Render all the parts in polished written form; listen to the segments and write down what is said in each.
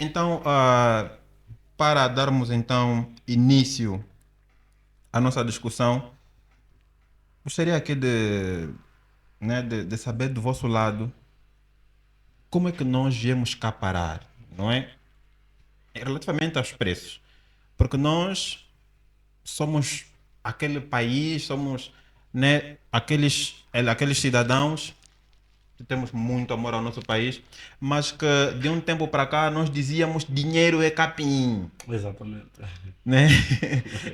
Então, para darmos então início à nossa discussão, gostaria aqui de saber do vosso lado como é que nós viemos cá parar, não é? Relativamente aos preços. Porque nós somos aquele país, somos, né, aqueles cidadãos que temos muito amor ao nosso país, mas que de um tempo para cá nós dizíamos dinheiro é capim, Exatamente. né?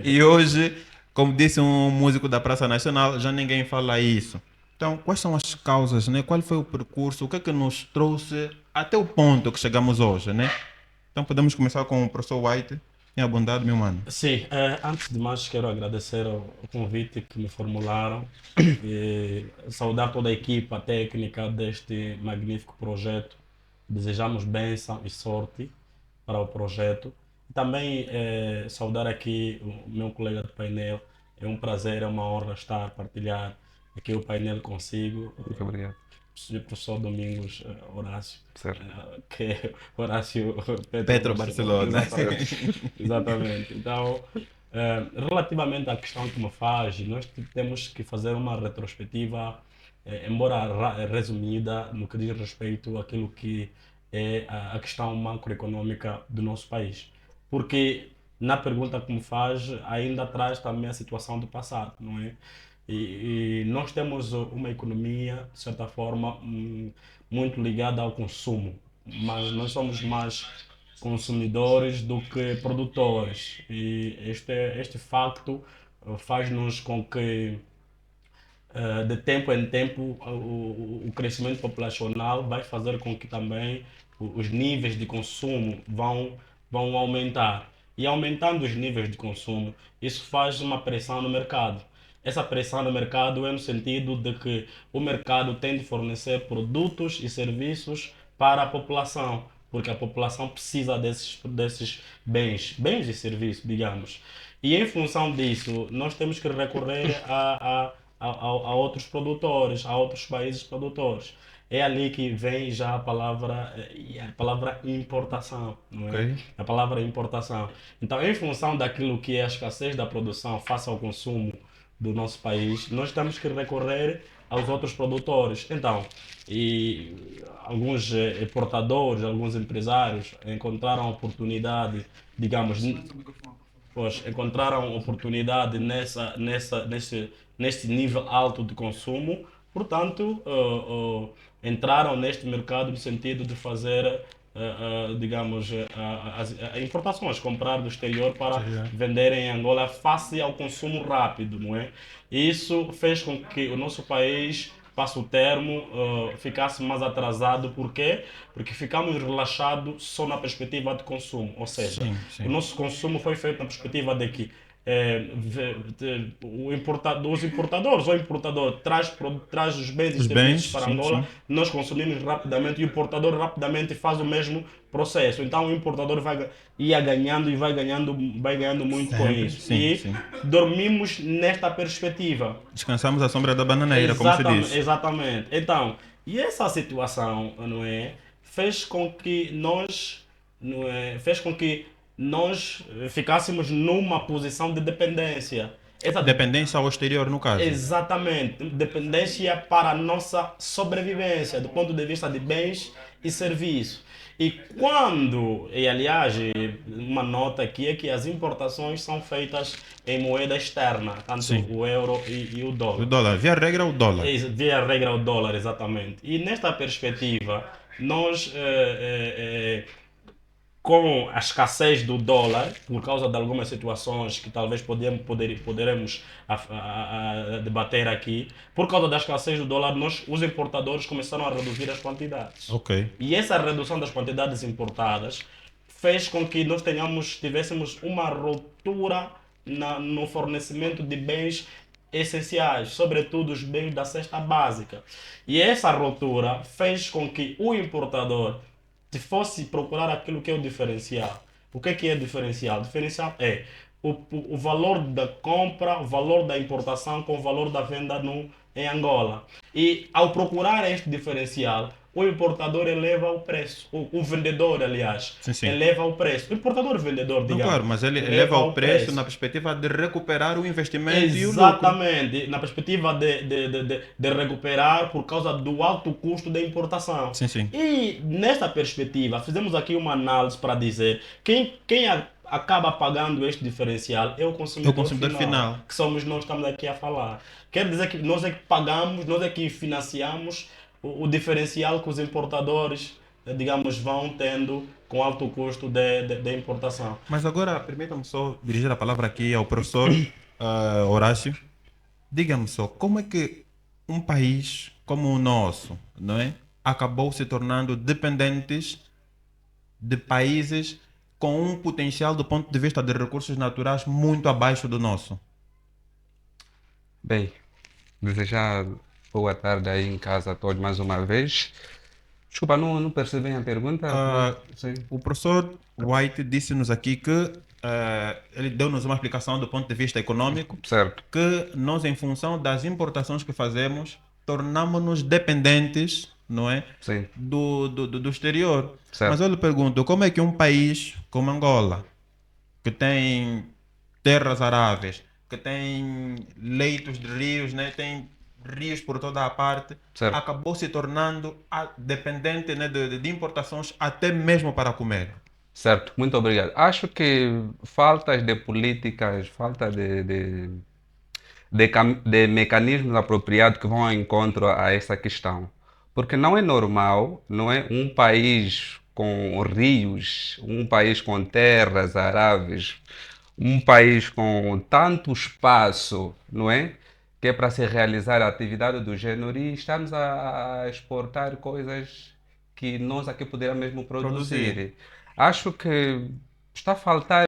E hoje, como disse um músico da Praça Nacional, já ninguém fala isso. Então, quais são as causas, né? Qual foi o percurso? O que é que nos trouxe até o ponto que chegamos hoje, né? Então, podemos começar com o professor White. Tenha bondade, meu mano. Sim, antes de mais quero agradecer o convite que me formularam e saudar toda a equipa técnica deste magnífico projeto. Desejamos bênção e sorte para o projeto. Também saudar aqui o meu colega de painel. É um prazer, é uma honra estar a partilhar aqui o painel consigo. Muito obrigado. O professor Domingos Horácio, Certo. que é Horácio Petro Petro Barcelona. Barcelona. Exatamente. Exatamente. Então, relativamente à questão que me faz, nós temos que fazer uma retrospectiva, embora resumida, no que diz respeito àquilo que é a questão macroeconômica do nosso país. Porque na pergunta que me faz, ainda traz também a situação do passado, não é? E nós temos uma economia, de certa forma, muito ligada ao consumo, mas nós somos mais consumidores do que produtores. E este facto faz-nos com que, de tempo em tempo, o crescimento populacional vai fazer com que também os níveis de consumo vão aumentar. E aumentando os níveis de consumo, isso faz uma pressão no mercado. Essa pressão no mercado é no sentido de que o mercado tem de fornecer produtos e serviços para a população, porque a população precisa desses bens e serviços, digamos. E em função disso, nós temos que recorrer a outros produtores, a outros países produtores. É ali que vem já a palavra importação, não Ok. é? A palavra importação. Então, em função daquilo que é a escassez da produção face ao consumo do nosso país, nós temos que recorrer aos outros produtores. Então, e alguns importadores, alguns empresários encontraram oportunidade, digamos, pois encontraram oportunidade neste nível alto de consumo, portanto, entraram neste mercado no sentido de fazer, digamos, as importações, comprar do exterior para Seria. vender em Angola face ao consumo rápido, não é? Isso fez com que o nosso país passo o termo, ficasse mais atrasado. Por quê? Porque ficamos relaxados só na perspectiva de consumo. Ou seja, Sim, o sim. nosso consumo foi feito na perspectiva de que os importadores ou o importador traz os bens e Os serviços bens, para sim, Angola, sim. nós consumimos rapidamente e o importador rapidamente faz o mesmo processo. Então o importador ia ganhando e vai ganhando muito com Sempre, isso. sim, E sim. dormimos nesta perspectiva. Descansamos à sombra da bananeira, como se Exatamente, diz. exatamente. Então, e essa situação, não é, fez com que nós ficássemos numa posição de dependência. Dependência ao exterior, no caso. Exatamente, dependência para a nossa sobrevivência, do ponto de vista de bens e serviços. E aliás, uma nota aqui é que as importações são feitas em moeda externa, tanto Sim. o euro e o O dólar. dólar. Via regra, o dólar. Via a regra o dólar, exatamente. E nesta perspectiva, nós, com a escassez do dólar, por causa de algumas situações que talvez poderemos a debater aqui, por causa da escassez do dólar, os importadores começaram a reduzir as quantidades. Ok. E essa redução das quantidades importadas fez com que nós tivéssemos uma ruptura no fornecimento de bens essenciais, sobretudo os bens da cesta básica. E essa ruptura fez com que o importador se fosse procurar aquilo que é o diferencial. O que é diferencial? Diferencial é o valor da compra, o valor da importação com o valor da venda em Angola. E ao procurar este diferencial, o importador eleva o preço. O vendedor, aliás, Sim, sim. eleva o preço. O importador e o vendedor, Não, digamos, claro, mas ele eleva eleva o o preço na preço. perspectiva de recuperar o investimento e o lucro. Exatamente, na perspectiva de recuperar por causa do alto custo da importação. Sim, sim. E nesta perspectiva, fizemos aqui uma análise para dizer quem acaba pagando este diferencial é o É o consumidor consumidor final, final. que somos nós que estamos aqui a falar. Quer dizer que nós é que pagamos, nós é que financiamos o diferencial que os importadores, digamos, vão tendo com alto custo de importação. Mas agora, permita-me só dirigir a palavra aqui ao professor Horácio. Diga-me só, como é que um país como o nosso, não é, acabou se tornando dependentes de países com um potencial do ponto de vista de recursos naturais muito abaixo do nosso? Bem, desejar boa tarde aí em casa a todos mais uma vez. Desculpa, não percebi bem a pergunta. Ah, Sim. o professor White disse-nos aqui que ele deu-nos uma explicação do ponto de vista econômico, Certo, que nós, em função das importações que fazemos, tornamos-nos dependentes, não é, sim, do exterior. Mas certo, eu lhe pergunto, como é que um país como Angola, que tem terras aráveis, que tem leitos de rios, né, tem rios por toda a parte, certo, acabou se tornando dependente, né, de importações até mesmo para comer? certo. Muito obrigado. Acho que faltas de políticas, falta de mecanismos apropriados que vão ao encontro a essa questão. Porque não é normal, não é um país com rios, um país com terras aráveis, um país com tanto espaço, não é? Que é para se realizar a atividade do gênero e estamos a exportar coisas que nós aqui poderíamos mesmo Produzir. produzir. Acho que está a faltar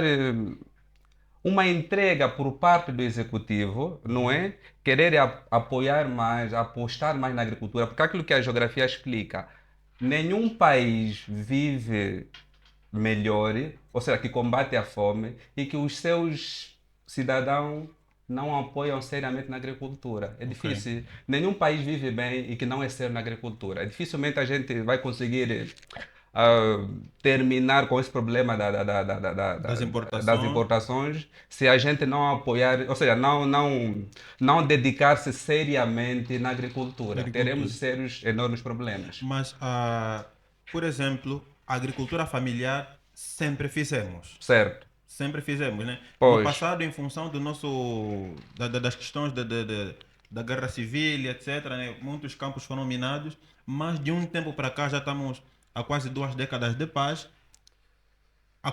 uma entrega por parte do executivo, não é? Querer apoiar mais, apostar mais na agricultura, porque aquilo que a geografia explica, nenhum país vive melhor, ou seja, que combate a fome e que os seus cidadãos não apoiam seriamente na agricultura. É Ok. difícil. Nenhum país vive bem e que não é sério na agricultura. Dificilmente a gente vai conseguir terminar com esse problema Das das importações. importações se a gente não apoiar, ou seja, não dedicar-se seriamente na Da agricultura. agricultura. Teremos sérios, enormes problemas. Mas, por exemplo, a agricultura familiar sempre fizemos. Certo? Sempre fizemos, né? No Pois, passado, em função do nosso, das questões da guerra civil, e etc., né? Muitos campos foram minados, mas de um tempo para cá, já estamos há quase 2 décadas de paz, a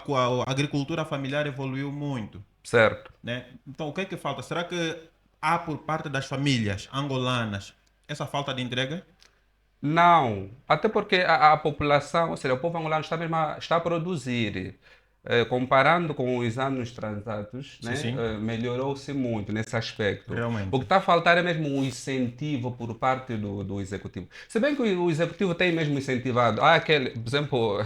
agricultura familiar evoluiu muito, certo. né? Então, o que é que falta? Será que há por parte das famílias angolanas essa falta de entrega? Não, até porque a população, ou seja, o povo angolano está mesmo está a produzir. Comparando com os anos transatos, Sim, né, sim, melhorou-se muito nesse aspecto. O que realmente. está a faltar é mesmo um incentivo por parte do executivo. Se bem que o executivo tem mesmo incentivado. Aquele, por exemplo,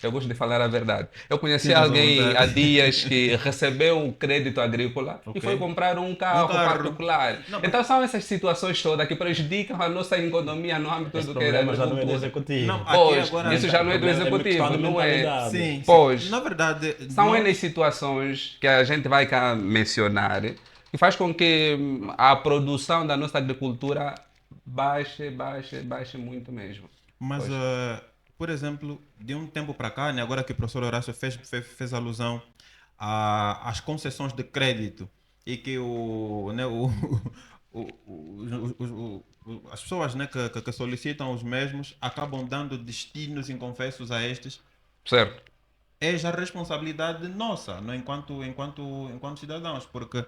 eu gosto de falar a verdade. Eu conheci Sinta-se à alguém vontade. há dias que recebeu um crédito agrícola e Ok. foi comprar um Um carro carro. particular. Não, Então são essas situações todas que prejudicam a nossa economia no âmbito Esse do que é da problema já não é do agricultura. executivo. não, aqui Pois, agora. isso já O não é do problema é uma questão executivo, de não é? mentalidade. Sim, sim. Pois, Na verdade, são N nós. situações que a gente vai cá mencionar que faz com que a produção da nossa agricultura baixe muito mesmo. Mas, Pois, por exemplo, de um tempo para cá, né, agora que o professor Horácio fez alusão às concessões de crédito e que né, as pessoas, né, que solicitam os mesmos acabam dando destinos inconfessos a estes, certo. é já responsabilidade nossa, não, enquanto cidadãos, porque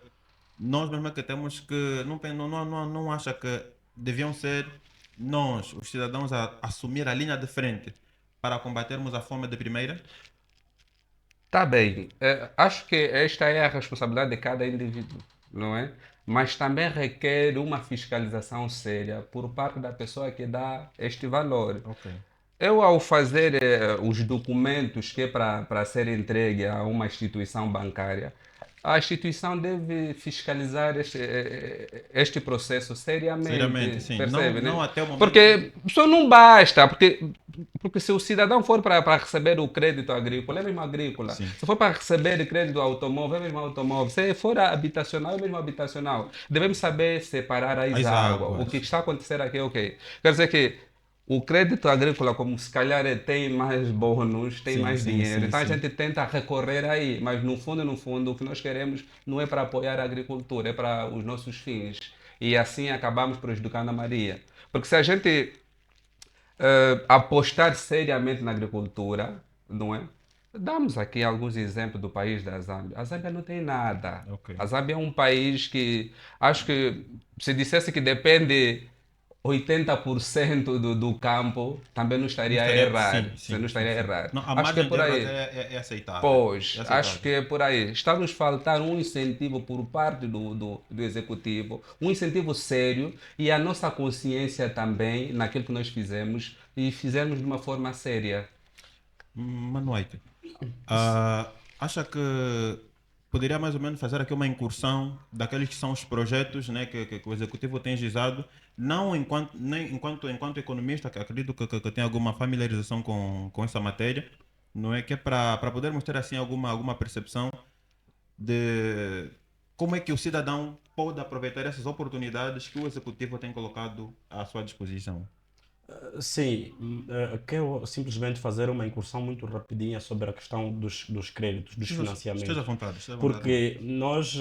nós mesmo é que temos que, não acha que deviam ser nós, os cidadãos, a assumir a linha de frente para combatermos a fome de primeira? Tá bem. Acho que esta é a responsabilidade de cada indivíduo, não é? Mas também requer uma fiscalização séria por parte da pessoa que dá este valor. Ok. Eu, ao fazer os documentos que é para ser entregue a uma instituição bancária, a instituição deve fiscalizar este processo Seriamente, seriamente, sim. Não, percebe, né? não até o momento. Porque só não basta, porque se o cidadão for para receber o crédito agrícola, é mesmo agrícola. Sim. Se for para receber crédito automóvel, é mesmo automóvel. Se for habitacional, é mesmo habitacional. Devemos saber separar as As águas. O que águas. está a acontecer aqui é o quê? Quer dizer que o crédito agrícola, como se calhar tem mais bônus, tem Sim, mais sim, dinheiro, sim, então a sim. gente tenta recorrer aí, mas no fundo, o que nós queremos não é para apoiar a agricultura, é para os nossos fins. E assim acabamos prejudicando a Maria. Porque se a gente apostar seriamente na agricultura, não é? Damos aqui alguns exemplos do país da Zâmbia. A Zâmbia não tem nada. Ok. A Zâmbia é um país que, acho que, se dissesse que depende 80% do campo, também não Não estaria a estaria. errar. Sim, Você sim, não sim, estaria a sim. errar. Não, a Acho que é margem de por erro aí. até é aceitável. É Pois, acho que aceitável. é por aí. Está nos faltar um incentivo por parte do executivo, um incentivo sério e a nossa consciência também naquilo que nós fizemos e fizermos de uma forma séria. Manoite, acha que poderia mais ou menos fazer aqui uma incursão daqueles que são os projetos, né, que o executivo tem gizado, não enquanto, nem enquanto economista, que acredito que tem alguma familiarização com essa matéria, não é? Que é para podermos ter assim alguma percepção de como é que o cidadão pode aproveitar essas oportunidades que o executivo tem colocado à sua disposição. Sim, quero simplesmente fazer uma incursão muito rapidinha sobre a questão dos créditos, dos Esteja à financiamentos. vontade, esteja à vontade. Porque nós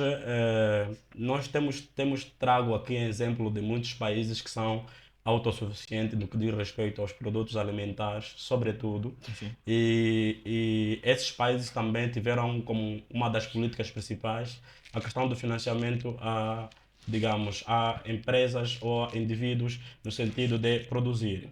temos trago aqui exemplo de muitos países que são autossuficientes no que diz respeito aos produtos alimentares, sobretudo, Sim, sim. e esses países também tiveram como uma das políticas principais a questão do financiamento a, digamos, a empresas ou a indivíduos no sentido de produzir.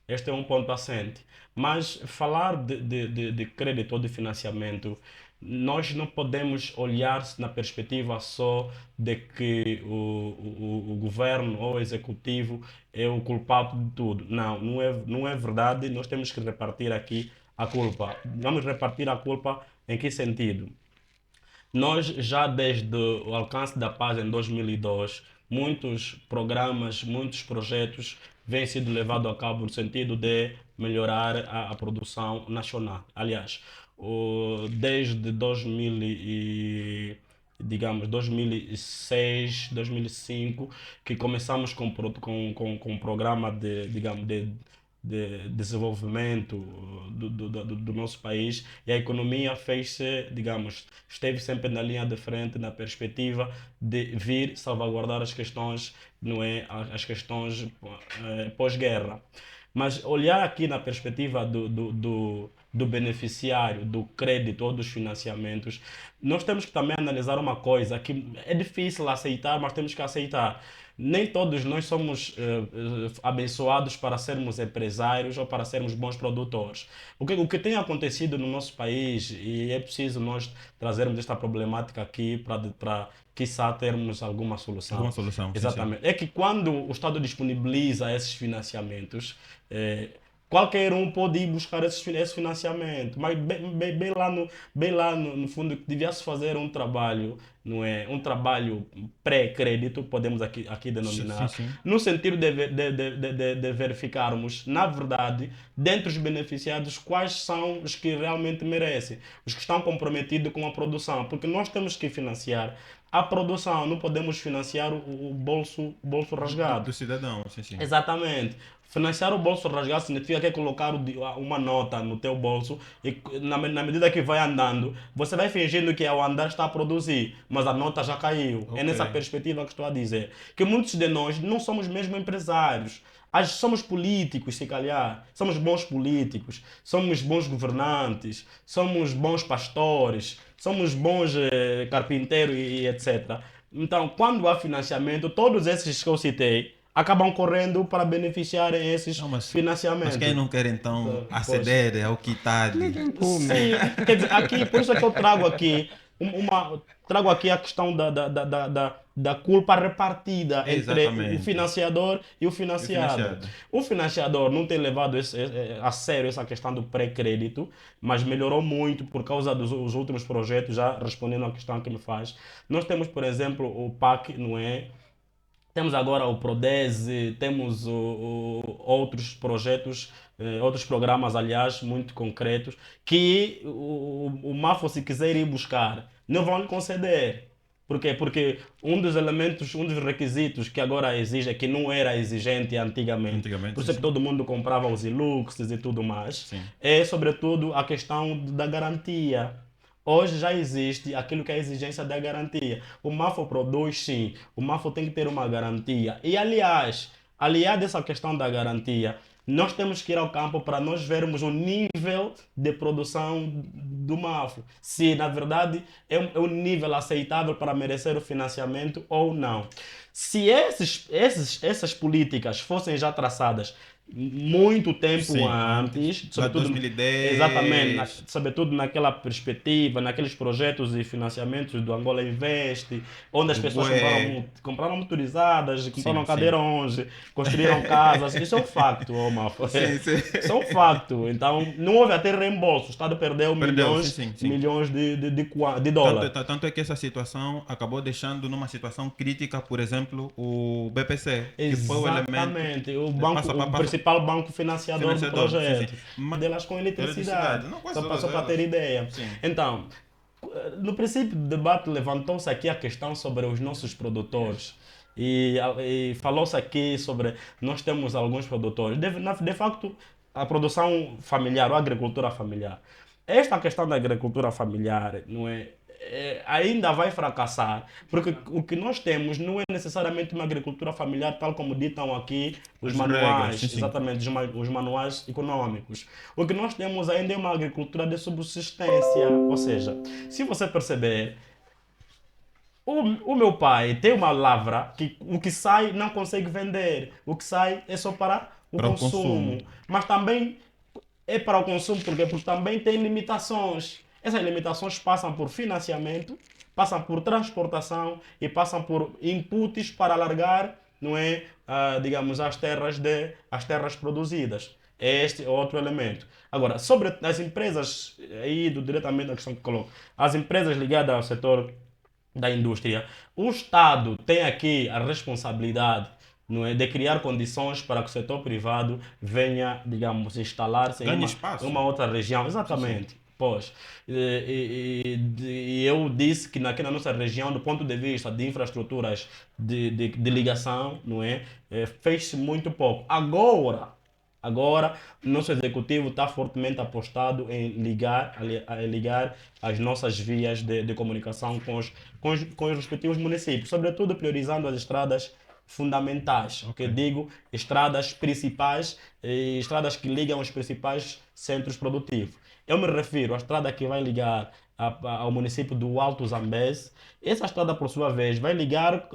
Este é um ponto assente. Mas falar de crédito ou de financiamento, nós não podemos olhar na perspectiva só de que o governo ou o executivo é o culpado de tudo. Não, não é verdade. Nós temos que repartir aqui a culpa. Vamos repartir a culpa em que sentido? Nós já desde o alcance da paz em 2002, muitos programas, muitos projetos vêm sendo levados a cabo no sentido de melhorar a produção nacional. Aliás, desde 2000 digamos 2006, 2005, que começamos com um programa de desenvolvimento do nosso país, e a economia fez-se, digamos, esteve sempre na linha de frente, na perspectiva de vir salvaguardar as questões, não é, as questões pós-guerra. Mas olhar aqui na perspectiva do beneficiário, do crédito ou dos financiamentos, nós temos que também analisar uma coisa que é difícil aceitar, mas temos que aceitar. Nem todos nós somos abençoados para sermos empresários ou para sermos bons produtores. O que tem acontecido no nosso país, e é preciso nós trazermos esta problemática aqui para quiçá termos alguma Alguma solução. solução, sim, sim. Exatamente. É que quando o Estado disponibiliza esses financiamentos, eh, qualquer um pode ir buscar esse financiamento, mas bem lá no fundo devia-se fazer um trabalho, não é? Um trabalho pré-crédito, podemos aqui Sim, denominar, sim. no sentido de verificarmos, na verdade, dentre os beneficiados, quais são os que realmente merecem, os que estão comprometidos com a produção, porque nós temos que financiar a produção, não podemos financiar o bolso Do rasgado. cidadão, sim, sim. Exatamente. Financiar o bolso rasgado significa que é colocar uma nota no teu bolso e na medida que vai andando, você vai fingindo que ao andar está a produzir, mas a nota já caiu. É Ok. nessa perspectiva que estou a dizer. Que muitos de nós não somos mesmo empresários. Somos políticos, se calhar. Somos bons políticos, somos bons governantes, somos bons pastores, somos bons carpinteiros e etc. Então, quando há financiamento, todos esses que eu citei acabam correndo para beneficiarem esses Não, mas quem financiamentos. não quer então Pois. aceder ao que está Não ali? tem como. Sim, quer dizer, aqui, por isso é que eu trago aqui a questão da culpa repartida entre o Exatamente. financiador e o financiado. financiado. O financiador não tem levado a sério essa questão do pré-crédito, mas melhorou muito por causa dos os últimos projetos, já respondendo à questão que me faz. Nós temos, por exemplo, o PAC, não é? Temos agora o Prodese, temos outros projetos, outros programas, aliás, muito concretos, que o Mafo, se quiser ir buscar, não vão lhe conceder. Por quê? Porque um dos elementos, um dos requisitos que agora exige, que não era exigente antigamente, Antigamente, por isso é que sim. todo mundo comprava os Iluxes e tudo mais, Sim. é sobretudo a questão da garantia. Hoje já existe aquilo que é a exigência da garantia. O MAFO produz, sim. O MAFO tem que ter uma garantia. E, aliás, aliado a essa questão da garantia, nós temos que ir ao campo para nós vermos o nível de produção do MAFO. Se, na verdade, é um nível aceitável para merecer o financiamento ou não. Se essas políticas fossem já traçadas muito tempo Sim, antes, Lá sobretudo, 2010. exatamente, sobretudo naquela perspectiva, naqueles projetos e financiamentos do Angola Invest, onde as Do pessoas BUE. compraram motorizadas, compraram Sim, sim. cadeirões, construíram casas. Isso é um facto, ô Mafra. Sim, sim. Isso é um facto. Então, não houve até reembolso. O Estado perdeu Perdeu, milhões, sim, sim, sim. milhões de Tanto, dólares. tanto é que essa situação acabou deixando numa situação crítica, por exemplo, o BPC, que foi o elemento Exatamente. O banco, passa, o passa, principal banco financiador do financiador, sim, sim. projeto. Delas com eletricidade. Eletricidade, não, quase Só todas para ter elas. ideia. Sim. Então, no princípio do debate levantou-se aqui a questão sobre os nossos produtores. E falou-se aqui sobre nós temos alguns produtores. De facto, a produção familiar ou a agricultura familiar. Esta questão da agricultura familiar não ainda vai fracassar, porque o que nós temos não é necessariamente uma agricultura familiar, tal como ditam aqui os As manuais, regras, sim, sim. exatamente, os manuais econômicos. O que nós temos ainda é uma agricultura de subsistência, ou seja, se você perceber, o meu pai tem uma lavra que o que sai não consegue vender, o que sai é só para o Para o consumo, consumo. mas também é para o consumo, por quê? Porque também tem limitações. Essas limitações passam por financiamento, passam por transportação e passam por inputs para alargar, não é, digamos, as terras produzidas. Este é outro elemento. Agora, sobre as empresas, aí diretamente na questão que coloco, as empresas ligadas ao setor da indústria, o Estado tem aqui a responsabilidade, não é, de criar condições para que o setor privado venha, digamos, instalar-se Ganha em espaço. uma outra região. Sim, sim. Exatamente. Pois, e eu disse que aqui na nossa região, do ponto de vista de infraestruturas de ligação, não é, fez-se muito pouco. Agora, o nosso executivo está fortemente apostado em ligar as nossas vias de comunicação com os respectivos municípios, sobretudo priorizando as estradas fundamentais, que Ok. digo estradas principais, estradas que ligam os principais centros produtivos. Eu me refiro à estrada que vai ligar ao município do Alto Zambeze. Essa estrada, por sua vez, vai ligar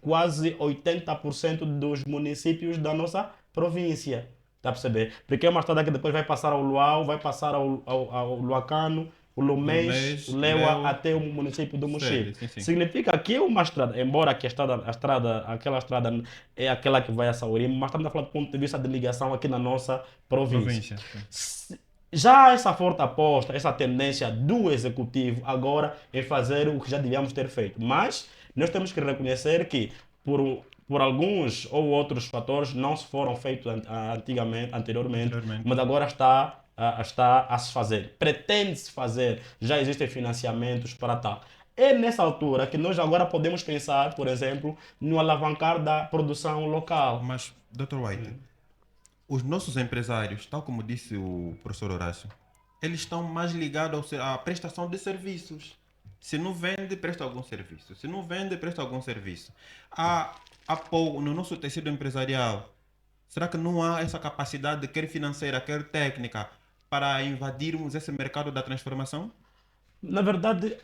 quase 80% dos municípios da nossa província. Está a perceber? Porque é uma estrada que depois vai passar ao Luau, vai passar ao Luacano, o Lumês, o Lumês, Leua, Leu. até o município do Sério, Mochico. sim, sim. Significa que é uma estrada, embora que aquela estrada é aquela que vai a Saurimo, mas estamos a falar do ponto de vista de ligação aqui na nossa província. Província. Sim. Já há essa forte aposta, essa tendência do executivo agora em fazer o que já devíamos ter feito. Mas nós temos que reconhecer que por alguns ou outros fatores não se foram feitos anteriormente, Anteriormente. mas agora está a se fazer. Pretende-se fazer, já existem financiamentos para tal. É nessa altura que nós agora podemos pensar, por exemplo, no alavancar da produção local. Mas, Dr. White, os nossos empresários, tal como disse o professor Horácio, eles estão mais ligados à prestação de serviços. Se não vende, presta algum serviço. Se não vende, presta algum serviço. Há pouco, no nosso tecido empresarial, será que não há essa capacidade, quer financeira, quer técnica, para invadirmos esse mercado da transformação? Na verdade,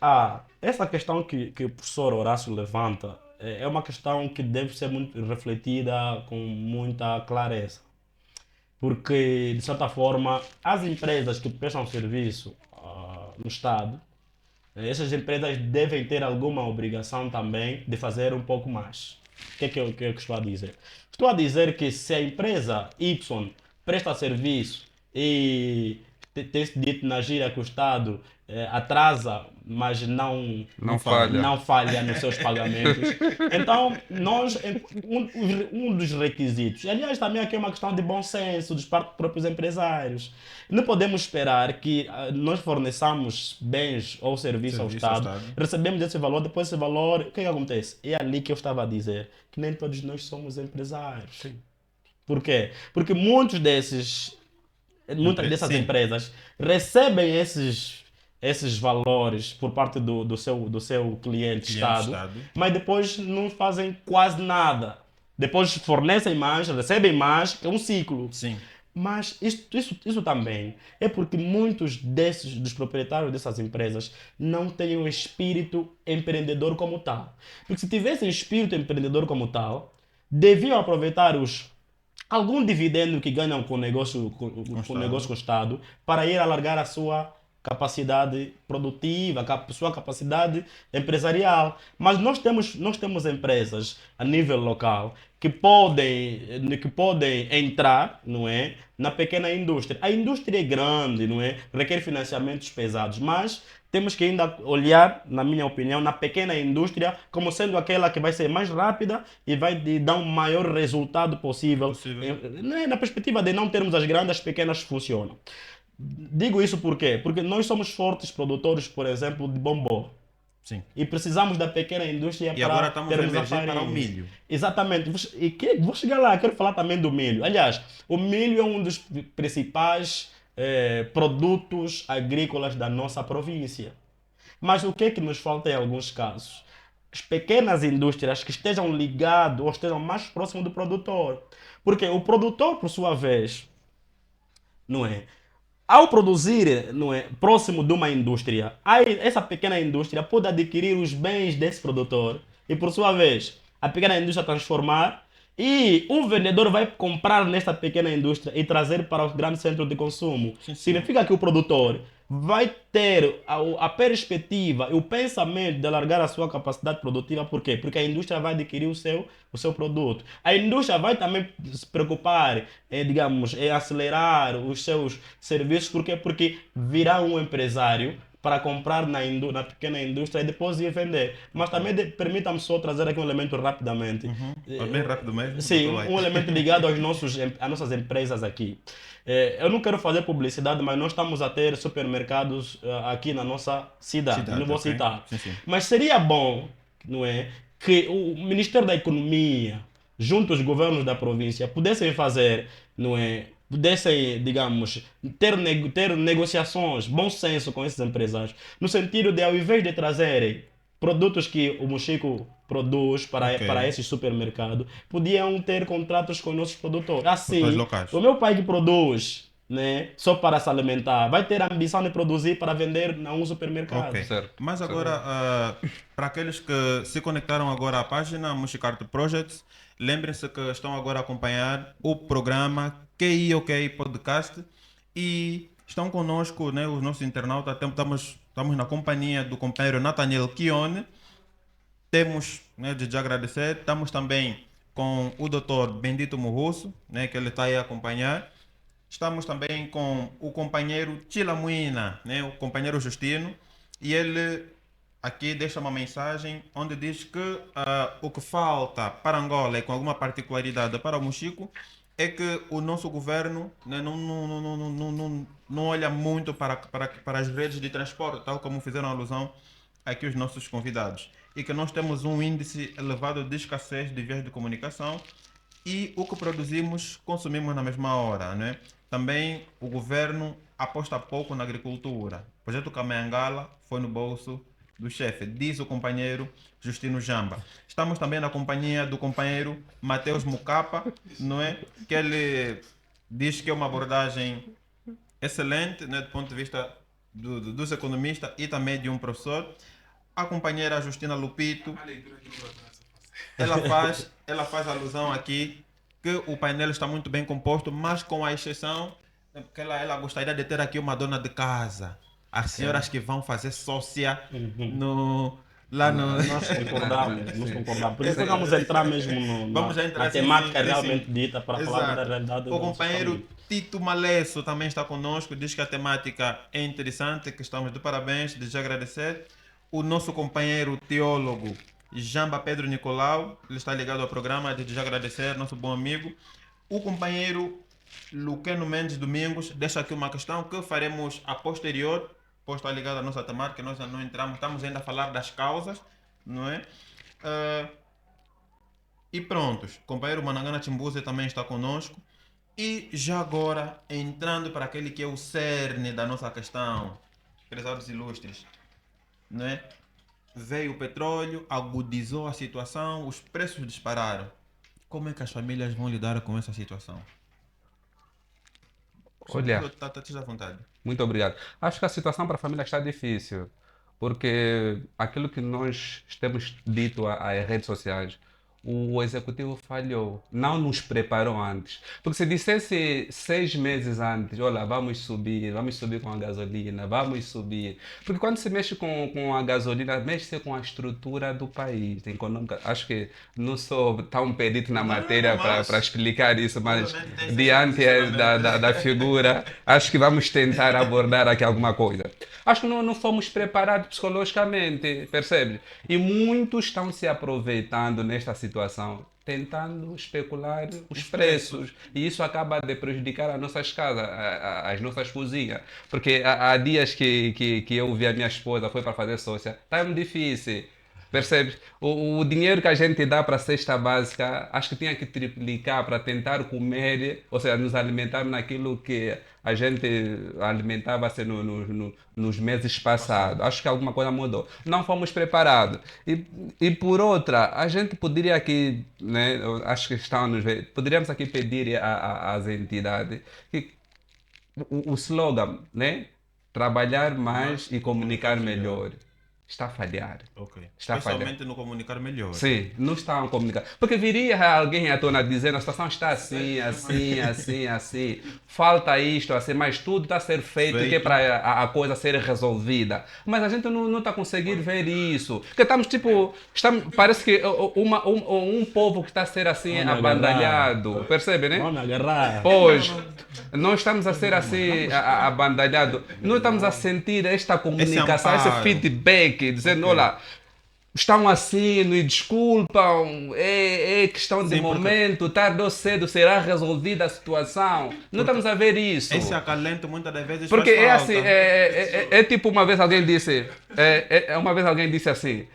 essa questão que o professor Horácio levanta é uma questão que deve ser muito refletida com muita clareza. Porque, de certa forma, as empresas que prestam serviço no Estado essas empresas devem ter alguma obrigação também de fazer um pouco mais. O que é que estou a dizer? Estou a dizer que se a empresa Y presta serviço e tem-se dito na gíria que o Estado atrasa, mas Não falha. não falha nos seus pagamentos. Então, um dos requisitos, aliás, também aqui é uma questão de bom senso dos próprios empresários. Não podemos esperar que nós forneçamos bens ou serviços ao Serviço ao Estado, Estado. recebemos esse valor, depois esse valor, o que é que acontece? É ali que eu estava a dizer, que nem todos nós somos empresários. Por quê? Porque muitas dessas Sim. empresas recebem esses valores por parte do seu cliente Estado, Estado. mas depois não fazem quase nada. Depois fornecem mais, recebem mais, é um ciclo. Sim. Mas isso também é porque muitos dos proprietários dessas empresas não têm um espírito empreendedor como tal. Porque se tivessem espírito empreendedor como tal, deviam aproveitar algum dividendo que ganham com o negócio com o negócio com o Estado para ir alargar a sua capacidade produtiva, sua capacidade empresarial. Mas nós temos empresas a nível local que podem entrar, não é, na pequena indústria. A indústria é grande, não é, requer financiamentos pesados, mas temos que ainda olhar, na minha opinião, na pequena indústria como sendo aquela que vai ser mais rápida e vai dar um maior resultado possível. Na perspectiva de não termos as grandes, as pequenas funcionam. Digo isso por quê? Porque nós somos fortes produtores, por exemplo, de bombom. Sim. E precisamos da pequena indústria E para agora estamos a termos a emergir para o farinha. milho. Exatamente. Vou chegar lá, quero falar também do milho. Aliás, o milho é um dos principais produtos agrícolas da nossa província. Mas o que é que nos falta em alguns casos? As pequenas indústrias que estejam ligadas ou estejam mais próximo do produtor. Porque o produtor, por sua vez, não é? Ao produzir, não é, próximo de uma indústria, essa pequena indústria pode adquirir os bens desse produtor e, por sua vez, a pequena indústria transformar e o vendedor vai comprar nesta pequena indústria e trazer para os grandes centros de consumo. Significa que o produtor vai ter a perspectiva e o pensamento de alargar a sua capacidade produtiva. Por quê? Porque a indústria vai adquirir o seu produto. A indústria vai também se preocupar, digamos, em acelerar os seus serviços. Por quê? Porque virá um empresário para comprar na pequena indústria e depois ir vender. Mas também permita-me só trazer aqui um elemento rapidamente. Bem rápido mesmo. Sim, doutor White. um elemento ligado às nossas empresas aqui. Eu não quero fazer publicidade, mas nós estamos a ter supermercados aqui na nossa cidade. Não vou ok. citar. Sim. Mas seria bom, não é, que o Ministério da Economia, junto aos governos da província, pudessem fazer, não é, pudessem, digamos, ter negociações, bom senso com esses empresários, no sentido de, ao invés de trazerem produtos que o Mochico produz para esses supermercados, podiam ter contratos com nossos produtores. Produtores Assim, locais. o meu pai que produz, né, só para se alimentar, vai ter a ambição de produzir para vender a um supermercado. Ok. Certo. Mas agora, para aqueles que se conectaram agora à página Mushicart Projects, lembrem-se que estão agora a acompanhar o programa QIOK Podcast e estão conosco, né, os nossos internautas. Estamos na companhia do companheiro Nathaniel Kione. Temos, né, de agradecer. Estamos também com o Dr. Bendito Murrusso, né, que ele está aí a acompanhar. Estamos também com o companheiro Chilamuina, né, o companheiro Justino, e ele aqui deixa uma mensagem onde diz que o que falta para Angola e com alguma particularidade para o Mochico é que o nosso governo, né, não olha muito para as redes de transporte, tal como fizeram alusão aqui os nossos convidados, e que nós temos um índice elevado de escassez de vias de comunicação e o que produzimos, consumimos na mesma hora, né? Também o governo aposta pouco na agricultura. O projeto Cameangala foi no bolso do chefe, diz o companheiro Justino Jamba. Estamos também na companhia do companheiro Mateus Mucapa, não é? Que ele diz que é uma abordagem excelente, né, do ponto de vista dos economistas e também de um professor. A companheira Justina Lupito, ela faz alusão aqui que o painel está muito bem composto, mas com a exceção que ela gostaria de ter aqui uma dona de casa, As senhoras que vão fazer sócia Uhum. lá no. Nós concordamos, nós Sim. concordamos. Por isso vamos entrar mesmo Vamos já entrar na assim, temática sim, sim, realmente sim. dita para falarmos da Exato. realidade das O nossas companheiro famílias. Tito Malesso também está conosco, diz que a temática é interessante, que estamos de parabéns, de agradecer. O nosso companheiro teólogo Jamba Pedro Nicolau, ele está ligado ao programa, de agradecer, nosso bom amigo. O companheiro Luqueno Mendes Domingos deixa aqui uma questão que faremos a posterior, pois está ligado à nossa temática, nós ainda não entramos, estamos ainda a falar das causas, não é? Ah, e prontos, o companheiro Manangana Chimbuze também está conosco. E já agora, entrando para aquele que é o cerne da nossa questão, prezados ilustres, não é? Veio o petróleo, agudizou a situação, os preços dispararam. Como é que as famílias vão lidar com essa situação? Olha, Esteja à vontade. muito obrigado. Acho que a situação para a família está difícil, porque aquilo que nós temos dito às redes sociais, o executivo falhou, não nos preparou antes. Porque se dissesse 6 meses antes, olha, vamos subir com a gasolina, vamos subir. Porque quando se mexe com a gasolina, mexe-se com a estrutura do país, econômica. Acho que não sou tão perito na matéria para explicar isso, mas Obviamente tem esse diante posicionamento. da figura, acho que vamos tentar abordar aqui alguma coisa. Acho que não fomos preparados psicologicamente, percebe? E muitos estão se aproveitando nesta situação, tentando especular os preços. E isso acaba de prejudicar as nossas casas, as nossas cozinhas. Porque há dias que eu vi a minha esposa, foi para fazer sócia, está muito difícil. Percebes? O dinheiro que a gente dá para a cesta básica, acho que tinha que triplicar para tentar comer, ou seja, nos alimentar naquilo que a gente alimentava-se nos meses passados. Acho que alguma coisa mudou. Não fomos preparados. E por outra, a gente poderia aqui, né, eu acho que estão a nos ver, poderíamos aqui pedir às entidades que o slogan, né? Trabalhar mais e comunicar melhor. Está a falhar. Ok. Está a falhar. Especialmente no comunicar melhor. Sim, não estão a comunicar. Porque viria alguém à tona dizendo a situação está assim, assim, assim, assim. Falta isto, assim, mas tudo está a ser feito que é para a coisa ser resolvida. Mas a gente não está a conseguir ver isso. Porque estamos tipo. Parece que um povo que está a ser assim Vamos abandalhado. Percebe, né? Vamos agarrar. Pois, nós estamos a ser assim abandalhados. Não estamos a sentir esta comunicação, esse amparo. feedback, dizendo, olha, estão assim, nos desculpam, é questão de Sim, porque- momento, tarde ou cedo será resolvida a situação. Não estamos a ver isso. Esse acalento muitas das vezes Porque faz é falta. assim, é tipo uma vez alguém disse, uma vez alguém disse assim,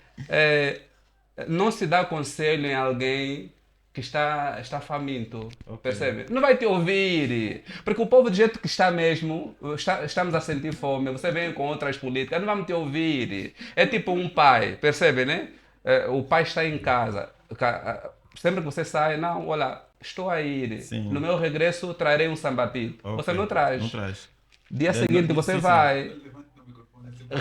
não se dá conselho em alguém que está faminto, percebe? Não vai te ouvir, porque o povo do jeito que está mesmo, estamos a sentir fome, você vem com outras políticas, não vamos te ouvir. É tipo um pai, percebe, né? O pai está em casa, sempre que você sai, não, olha, estou a ir, Sim. no meu regresso trarei um sambatito. Ok. Você não traz. Não traz. Dia seguinte não- você sim, sim. vai,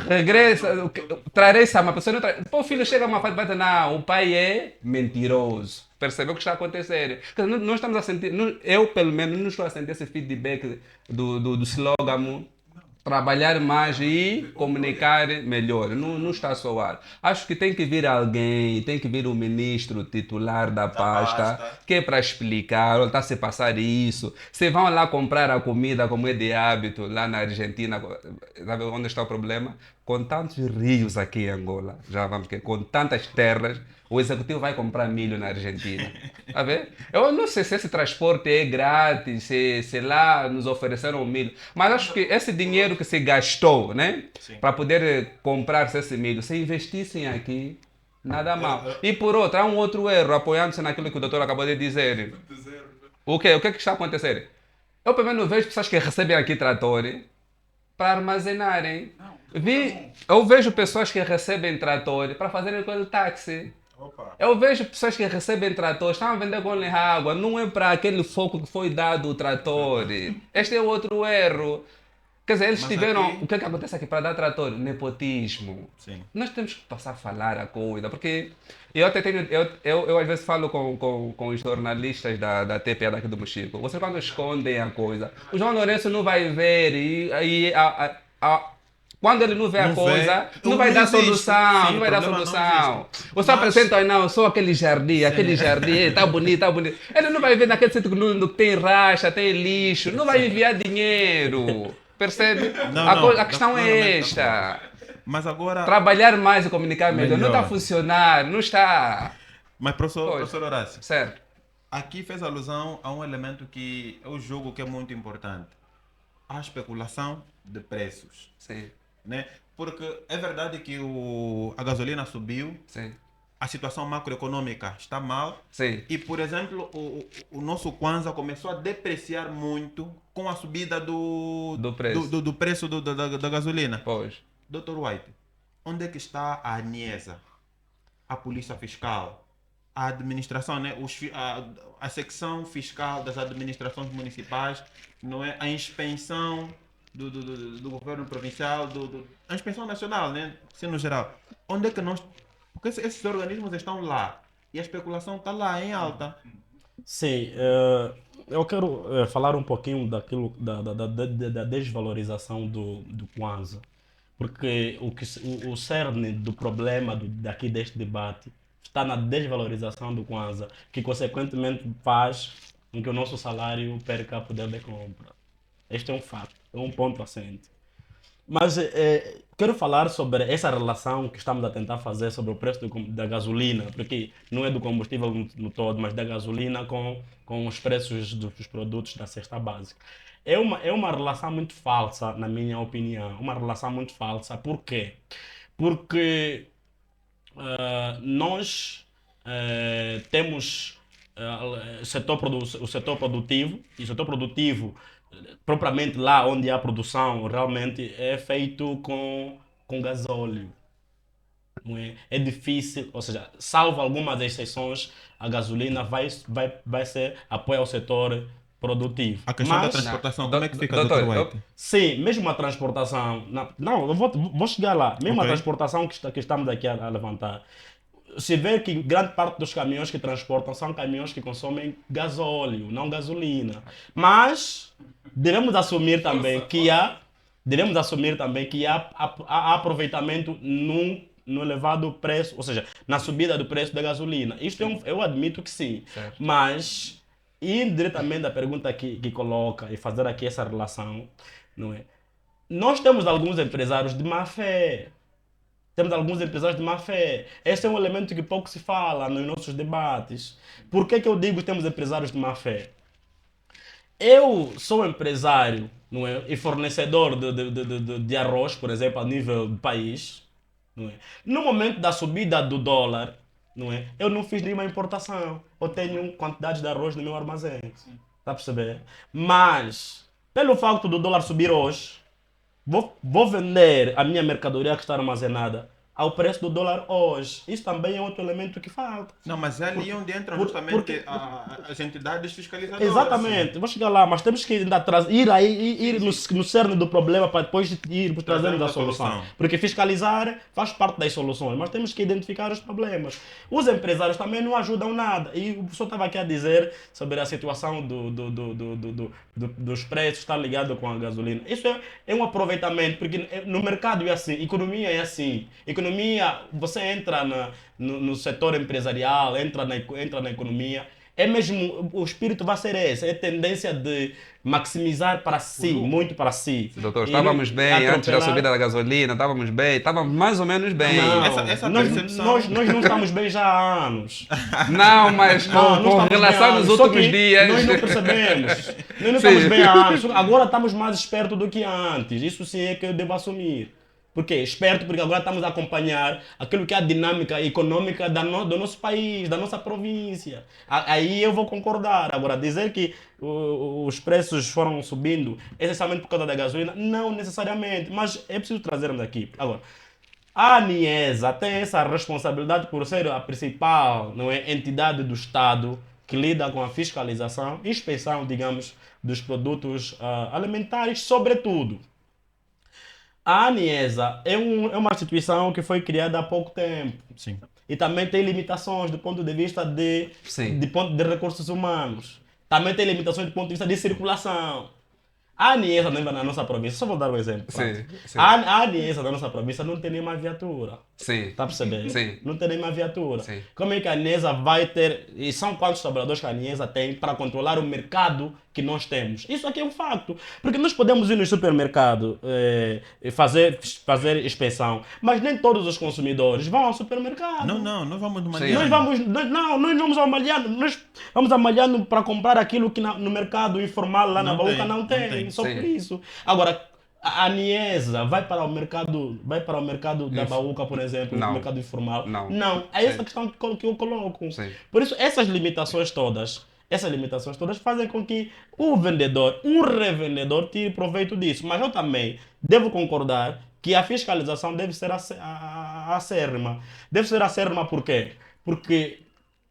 regressa, trarei samba, você não traz. Pô, o filho chega a uma fase e dizer, não, o pai é mentiroso. Percebeu o que está a acontecer? Quer dizer, nós estamos a sentir, eu pelo menos não estou a sentir esse feedback do slogan trabalhar mais e comunicar melhor. Não está a soar. Acho que tem que vir alguém, tem que vir o ministro titular da pasta, que é para explicar, olha, está a se passar isso. Se vão lá comprar a comida como é de hábito, lá na Argentina, sabe onde está o problema? Com tantos rios aqui em Angola, já vamos que com tantas terras, o executivo vai comprar milho na Argentina. Tá vendo? Eu não sei se esse transporte é grátis, se lá nos ofereceram milho, mas acho que esse dinheiro que se gastou, né, para poder comprar esse milho, se investissem aqui, nada mal. E por outro, há um outro erro, apoiando-se naquilo que o doutor acabou de dizer. O quê? O que é que está a acontecer? Eu pelo menos vejo pessoas que recebem aqui tratores para armazenarem. Eu vejo pessoas que recebem trator para fazerem aquele táxi. Eu vejo pessoas que recebem trator, estão a vender com água, não é para aquele foco que foi dado o trator. Este é outro erro. Quer dizer, eles Mas tiveram. aqui- O que é que acontece aqui para dar trator? Nepotismo. Sim. Nós temos que passar a falar a coisa, porque eu até tenho. Eu às vezes falo com os jornalistas da TPA daqui do Mochico. Vocês quando escondem a coisa, o João Lourenço não vai ver e Quando ele não vê a Não coisa, vê, não vai dar existe. Solução, Sim, não o vai dar problema não solução. existe. Ou só Mas- apresenta, não, só aquele jardim, tá bonito, tá bonito. Ele não vai ver naquele sítio que que tem racha, tem lixo, não vai enviar dinheiro. Percebe? Não, não, A questão é plenamente de esta. acordo. Mas agora, Trabalhar mais e comunicar melhor. Não está a melhor. funcionar, não está. Mas Pois. professor Horácio, Certo. aqui fez alusão a um elemento que eu julgo que é muito importante. A especulação de preços, Sim, né? Porque é verdade que a gasolina subiu, sim, a situação macroeconômica está mal sim. e, por exemplo, o nosso Kwanza começou a depreciar muito com a subida Do preço. do preço da gasolina. Pois. Dr. White, onde é que está a ANIESA, a Polícia Fiscal, a administração, né? A secção fiscal das administrações municipais, não é? A inspeção do governo provincial, a inspeção nacional, né? Assim, no geral. Onde é que nós... Porque esses organismos estão lá e a especulação está lá em alta. Sim, eu quero falar um pouquinho daquilo da desvalorização do Kwanza, porque o cerne do problema daqui deste debate está na desvalorização do Kwanza, que consequentemente faz com que o nosso salário perca poder de compra. Este é um fato, é um ponto assente. Mas quero falar sobre essa relação que estamos a tentar fazer sobre o preço da gasolina, porque não é do combustível no todo, mas da gasolina com os preços dos produtos da cesta básica. É uma relação muito falsa, na minha opinião. Uma relação muito falsa. Por quê? Porque nós temos o setor produtivo, e o setor produtivo, propriamente lá onde há produção, realmente é feito com gasóleo. Não é? É difícil, ou seja, salvo algumas exceções, a gasolina vai ser apoio ao setor produtivo. A questão da Mas, transportação, Não. como é que fica, Doutor, Dr. White? sim, mesmo a transportação. Não, eu vou chegar lá. Mesmo a Ok. transportação que estamos aqui a levantar. Se vê que grande parte dos caminhões que transportam são caminhões que consomem gasóleo, não gasolina. Mas devemos assumir também que há aproveitamento no elevado preço, ou seja, na subida do preço da gasolina. Isto eu admito que sim. Certo. Mas, indiretamente a pergunta que coloca e fazer aqui essa relação, não é? Nós temos alguns empresários de má fé. Temos alguns empresários de má fé. Esse é um elemento que pouco se fala nos nossos debates. Por que eu digo que temos empresários de má fé? Eu sou empresário, não é? E fornecedor de arroz, por exemplo, a nível do país. Não é? No momento da subida do dólar, não é? Eu não fiz nenhuma importação. Eu tenho quantidade de arroz no meu armazém. Está a perceber? Mas, pelo facto do dólar subir hoje, vou vender a minha mercadoria que está armazenada ao preço do dólar hoje. Isso também é outro elemento que falta. Não, mas é ali onde entram justamente as entidades fiscalizadoras. Exatamente, vou chegar lá, mas temos que ainda ir no cerne do problema para depois ir trazendo a solução. Porque fiscalizar faz parte das soluções, mas temos que identificar os problemas. Os empresários também não ajudam nada. E o professor estava aqui a dizer sobre a situação dos preços, está ligado com a gasolina. Isso é um aproveitamento, porque no mercado é assim, economia é assim. Economia, você entra no setor empresarial, entra na economia, é mesmo, o espírito vai ser esse, é tendência de maximizar para si, muito para si. Doutor, E estávamos não bem antes da atropelar. subida da gasolina, estávamos bem, estávamos mais ou menos bem. Não, Essa nós, percepção- nós não estamos bem já há anos. Não, mas Não, não com estamos bem há relação anos. nos Só últimos que dias. Nós não percebemos. Nós não Sim. estamos bem há anos. Agora estamos mais espertos do que antes. Isso sim é que eu devo assumir. Por quê? Esperto porque agora estamos a acompanhar aquilo que é a dinâmica econômica do nosso país, da nossa província. Aí eu vou concordar. Agora, dizer que os preços foram subindo essencialmente por causa da gasolina, não necessariamente, mas é preciso trazermos aqui. Agora, a ANIESA tem essa responsabilidade por ser a principal, não é, entidade do Estado que lida com a fiscalização e inspeção, digamos, dos produtos alimentares, sobretudo. A ANIESA é uma instituição que foi criada há pouco tempo. Sim. E também tem limitações do ponto de vista Sim. de recursos humanos. Também tem limitações do ponto de vista de circulação. A ANIESA na nossa província, só vou dar um exemplo. Sim, sim. A ANIESA da nossa província não tem nenhuma viatura. Sim. Está a perceber? Sim. Não tem nenhuma viatura. Sim. Como é que a ANIESA vai ter. E são quantos trabalhadores que a ANIESA tem para controlar o mercado que nós temos? Isso aqui é um facto. Porque nós podemos ir no supermercado e fazer inspeção, mas nem todos os consumidores vão ao supermercado. Não, nós vamos numa Sim. linha. Nós vamos ao Malhano, nós vamos ao Malhano para comprar aquilo que no mercado informal lá na Não Baúca tem, não não tem, tem. só Sim. por isso. Agora, a ANIESA vai para o mercado da Baúca, por exemplo, Não. no mercado informal? Não. Não, é essa Sim. questão que eu coloco. Sim. Por isso, essas limitações todas fazem com que o vendedor, um revendedor, tire proveito disso. Mas eu também devo concordar que a fiscalização deve ser acérrima. Deve ser acérrima por quê? Porque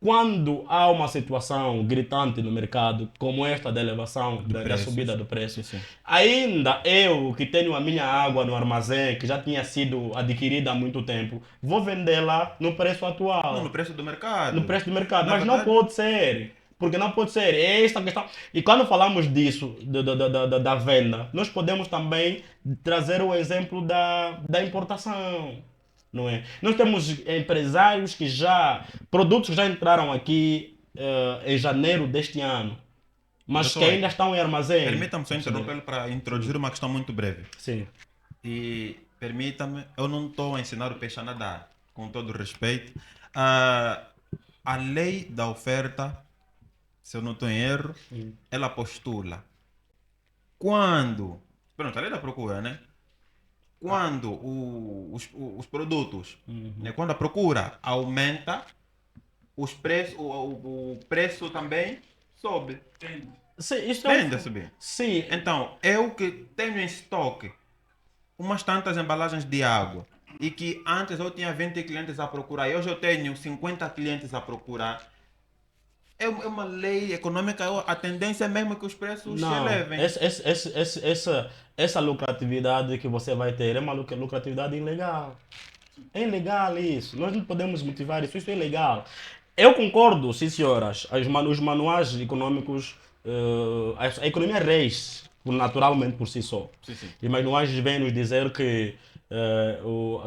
quando há uma situação gritante no mercado, como esta da elevação, da preços. subida do preço, Sim. ainda eu que tenho a minha água no armazém, que já tinha sido adquirida há muito tempo, vou vendê-la no preço atual. Não, no preço do mercado. No preço do mercado. Na Mas não verdade- pode ser. Porque não pode ser. É esta questão. E quando falamos disso, da venda, nós podemos também trazer o exemplo da importação. Não é? Nós temos empresários produtos que já entraram aqui em janeiro deste ano, mas que Doutor, ainda estão em armazém. Permita-me só interrompê-lo para introduzir uma questão muito breve. Sim. E permita-me, eu não estou a ensinar o peixe a nadar, com todo o respeito. A lei da oferta, se eu não estou em erro, ela postula. Quando. Pronto, a lei da procura, né? Quando os produtos, né, quando a procura aumenta, os preços, o preço também sobe. Sim, isso Tende a subir. Sim. Então, eu que tenho em estoque umas tantas embalagens de água e que antes eu tinha 20 clientes a procurar e hoje eu tenho 50 clientes a procurar, é uma lei econômica, a tendência é mesmo que os preços se Não, elevem. essa lucratividade que você vai ter é uma lucratividade ilegal. É ilegal isso. Nós não podemos motivar isso. Isso é ilegal. Eu concordo, sim senhoras. Os manuais econômicos, a economia rege naturalmente por si só. Sim, sim. E manuais vêm nos dizer que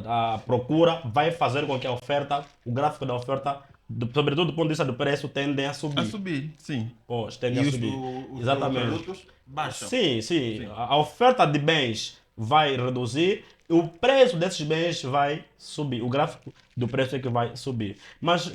a procura vai fazer com que a oferta, o gráfico da oferta, sobretudo do ponto de vista do preço, tendem a subir. A subir, sim. Pois, E tendem a os, subir. os Exatamente. produtos baixam. Sim, sim. A oferta de bens vai reduzir e o preço desses bens vai subir. O gráfico do preço é que vai subir. Mas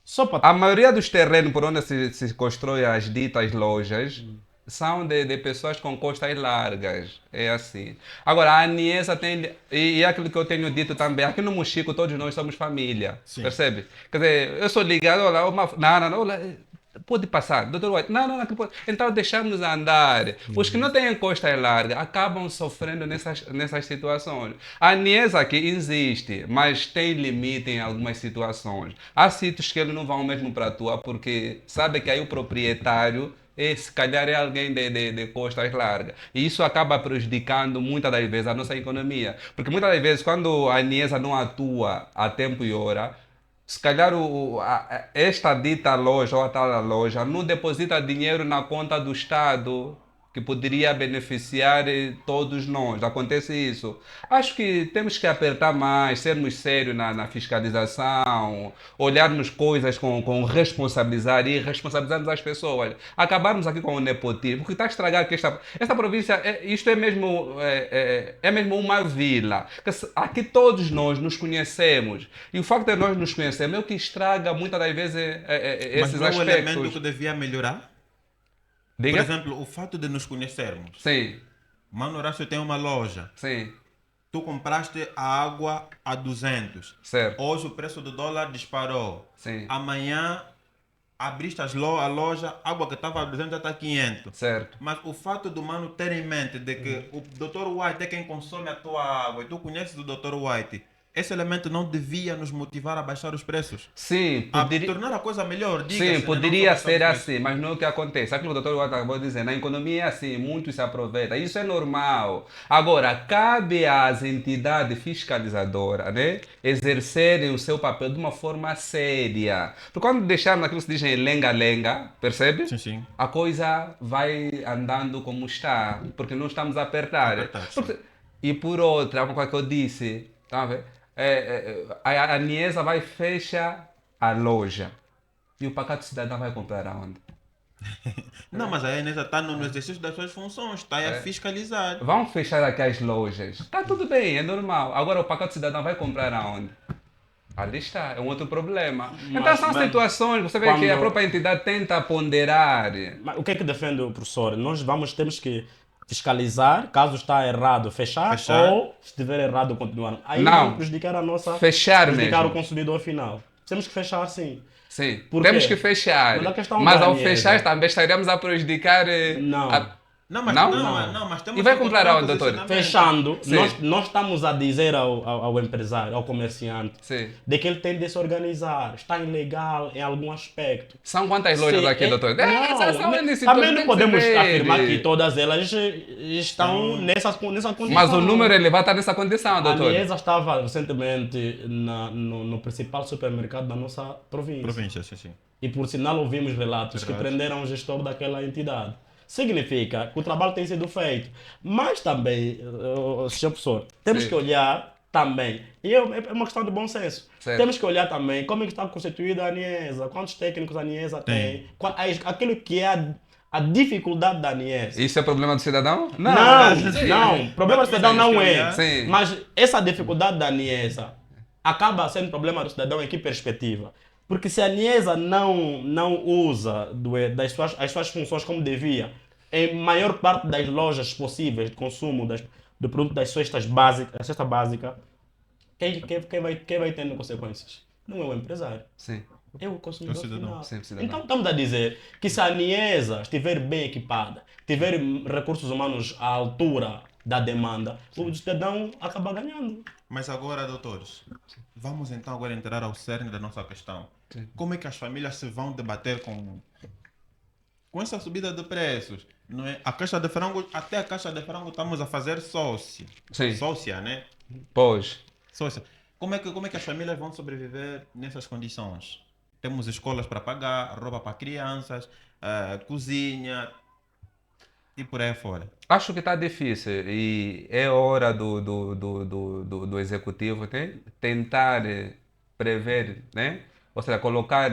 só para... A maioria dos terrenos por onde se constrói as ditas lojas são de pessoas com costas largas. É assim. Agora, a Aniesa tem. E é aquilo que eu tenho dito também. Aqui no Mochico, todos nós somos família. Sim. Percebe? Quer dizer, eu sou ligado. Olha, não, olha, pode passar, Dr. White. Não, pode. Então deixamos andar. Os que não têm costas largas acabam sofrendo nessas situações. A Aniesa aqui existe, mas tem limite em algumas situações. Há sítios que eles não vão mesmo para atuar porque sabe que aí o proprietário se calhar é alguém de costas largas. E isso acaba prejudicando muitas das vezes a nossa economia. Porque muitas das vezes, quando a Aniesa não atua a tempo e hora, se calhar esta dita loja ou a tal loja não deposita dinheiro na conta do Estado que poderia beneficiar todos nós. Acontece isso. Acho que temos que apertar mais, sermos sérios na fiscalização, olharmos coisas com responsabilizar e responsabilizarmos as pessoas. Acabarmos aqui com o nepotismo, porque está a estragar que esta província, isto é mesmo uma vila. Aqui todos nós nos conhecemos. E o facto de nós nos conhecermos é o que estraga muitas das vezes Mas esses não é um elemento aspectos. que devia melhorar? Diga? Por exemplo, o fato de nos conhecermos. Sim, Mano Horácio tem uma loja. sim, Tu compraste a água a 200. certo. Hoje o preço do dólar disparou. Sim. Amanhã abriste a loja, a água que estava a 200 já está a 500. Certo. Mas o fato do mano ter em mente de que o Dr. White é quem consome a tua água e tu conheces o Dr. White, esse elemento não devia nos motivar a baixar os preços? Sim, A poderia, tornar a coisa melhor, diga-se, sim, né? Não poderia só ser baixar os preços. assim, mas não é o que acontece. Aquilo que o doutor acabou de dizer, na economia é assim, muito se aproveita. Isso é normal. Agora, cabe às entidades fiscalizadoras, né, exercerem o seu papel de uma forma séria. Porque quando deixarmos aquilo que se diz em lenga-lenga, percebe? Sim, sim. A coisa vai andando como está, porque não estamos a apertar. Apertar, sim. E por outra, uma coisa que eu disse, tá a ver? A Niesa vai fechar a loja. E o pacato cidadão vai comprar aonde? Não, mas a Enesa está no exercício das suas funções, está a fiscalizar. Vão fechar aqui as lojas. Tá tudo bem, é normal. Agora o pacato cidadão vai comprar aonde? Ali está, é um outro problema. Então são mas situações, você vê que a quando- própria entidade tenta ponderar. Mas o que é que defende o professor? Temos que fiscalizar, caso está errado, fechar, Fechar. ou se estiver errado, continuar. Aí Não. vai prejudicar a nossa... Fechar prejudicar mesmo. o consumidor final. Temos que fechar sim. Sim, Por temos quê? que fechar. Mas a questão Mas da ao Niesa- fechar também estaremos a prejudicar. Não. Não, mas Não? mas temos E vai que comprar continuar aonde, doutor? posicionamento. Fechando, Sim. nós estamos a dizer ao empresário, ao comerciante, Sim. de que ele tem de se organizar. Está ilegal em algum aspecto. São quantas lojas Sim, aqui, doutor? São também também não podemos afirmar que todas elas estão nessa condição. Mas o número elevado está nessa condição, A doutor. Niesa estava recentemente no principal supermercado da nossa província. Província, sim, sim. E por sinal ouvimos relatos que Verdade. prenderam o gestor daquela entidade. Significa que o trabalho tem sido feito. Mas também, senhor professor, temos Sim. que olhar também, e é uma questão de bom senso, Certo. temos que olhar também como é que está constituída a Niesa, quantos técnicos a Niesa tem, aquilo que é a dificuldade da Niesa. Isso é problema do cidadão? Não, problema do Mas cidadão é isso não que eu é. ia- Sim. Mas essa dificuldade da Niesa acaba sendo problema do cidadão em que perspectiva? Porque se a Niesa não usa as suas funções como devia, em maior parte das lojas possíveis de consumo do produto das cestas básicas, a cesta básica, quem vai tendo consequências? Não é o empresário. Sim. É o consumidor É o cidadão. final. Sim, o cidadão. Então estamos a dizer que se a Niesa estiver bem equipada, tiver recursos humanos à altura da demanda, o cidadão acaba ganhando. Mas agora, doutores, vamos então agora entrar ao cerne da nossa questão. Como é que as famílias se vão debater com essa subida de preços? Não é? A caixa de frango, até a caixa de frango estamos a fazer sócia. Sim. Sócia, né? Pois. Sócia. Como é que as famílias vão sobreviver nessas condições? Temos escolas para pagar, roupa para crianças, cozinha e por aí fora. Acho que está difícil e é hora do executivo, né, tentar prever, né? Ou seja, colocar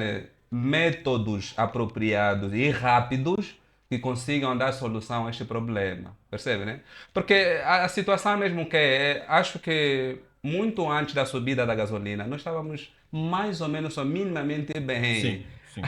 métodos apropriados e rápidos que consigam dar solução a este problema. Percebe, né? Porque a situação é mesmo que acho que muito antes da subida da gasolina, nós estávamos mais ou menos ou minimamente bem. Sim, sim.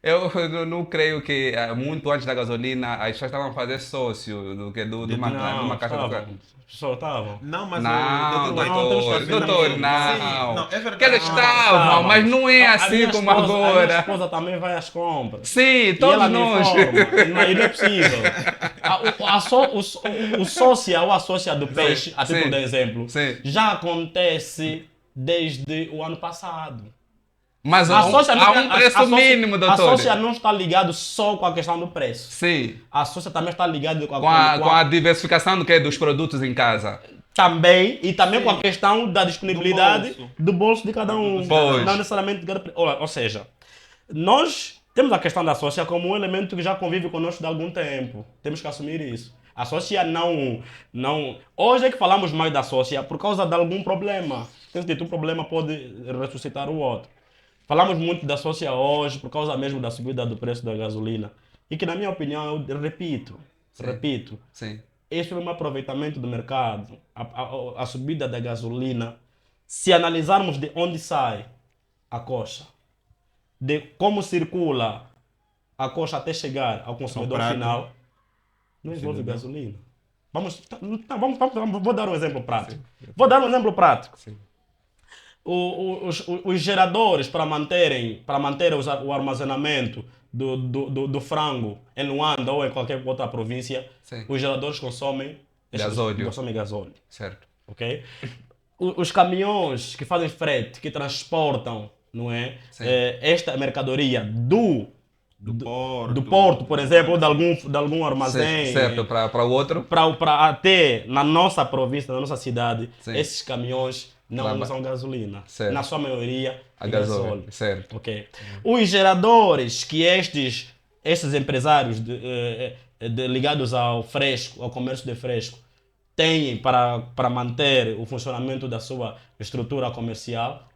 Eu não creio que muito antes da gasolina as pessoas estavam a fazer sócio de uma caixa de estavam. Só estavam. Não, mas Não, o doutor, temos que doutor, afirmar. não. Sim, não, é verdade. Que eles estavam, mas não é assim como A minha agora. esposa também vai às compras. Sim, E ela todos me nós. informa, e não é possível. O sócia ou a sócia do peixe, a título sim, de exemplo, sim. já acontece desde o ano passado. Mas A sócia há um preço mínimo, A doutor. sócia não está ligado só com a questão do preço. Sim, A sócia também está ligada com a diversificação dos produtos em casa. também, e também com a questão da disponibilidade bolso. do bolso de cada um. Pois. Não necessariamente de cada... Ou seja, nós temos a questão da sócia como um elemento que já convive conosco há algum tempo. Temos que assumir isso. A sócia não... Hoje é que falamos mais da sócia por causa de algum problema. Tem que ter um problema pode ressuscitar o outro. Falamos muito da sócia hoje por causa mesmo da subida do preço da gasolina. E que, na minha opinião, eu repito, Sim. esse é um aproveitamento do mercado. A subida da gasolina, se analisarmos de onde sai a coxa, de como circula a coxa até chegar ao consumidor prato. final, não envolve gasolina. Vou dar um exemplo prático. Sim. Os geradores para manter o armazenamento do frango em Luanda ou em qualquer outra província, Sim. os geradores consomem Gasóleo. gasóleo, Certo. ok? os caminhões que fazem frete, que transportam, não é? Sim. Esta mercadoria do Do porto, por exemplo, ou de Sim. algum armazém, Certo, para o outro. até na nossa província, na nossa cidade, Sim. esses caminhões não Traba- usam gasolina. Certo. Na sua maioria, A é gasóleo, gasóleo. certo. Ok. Os geradores que estes empresários ligados ao fresco, ao comércio de fresco, têm para manter o funcionamento da sua estrutura comercial,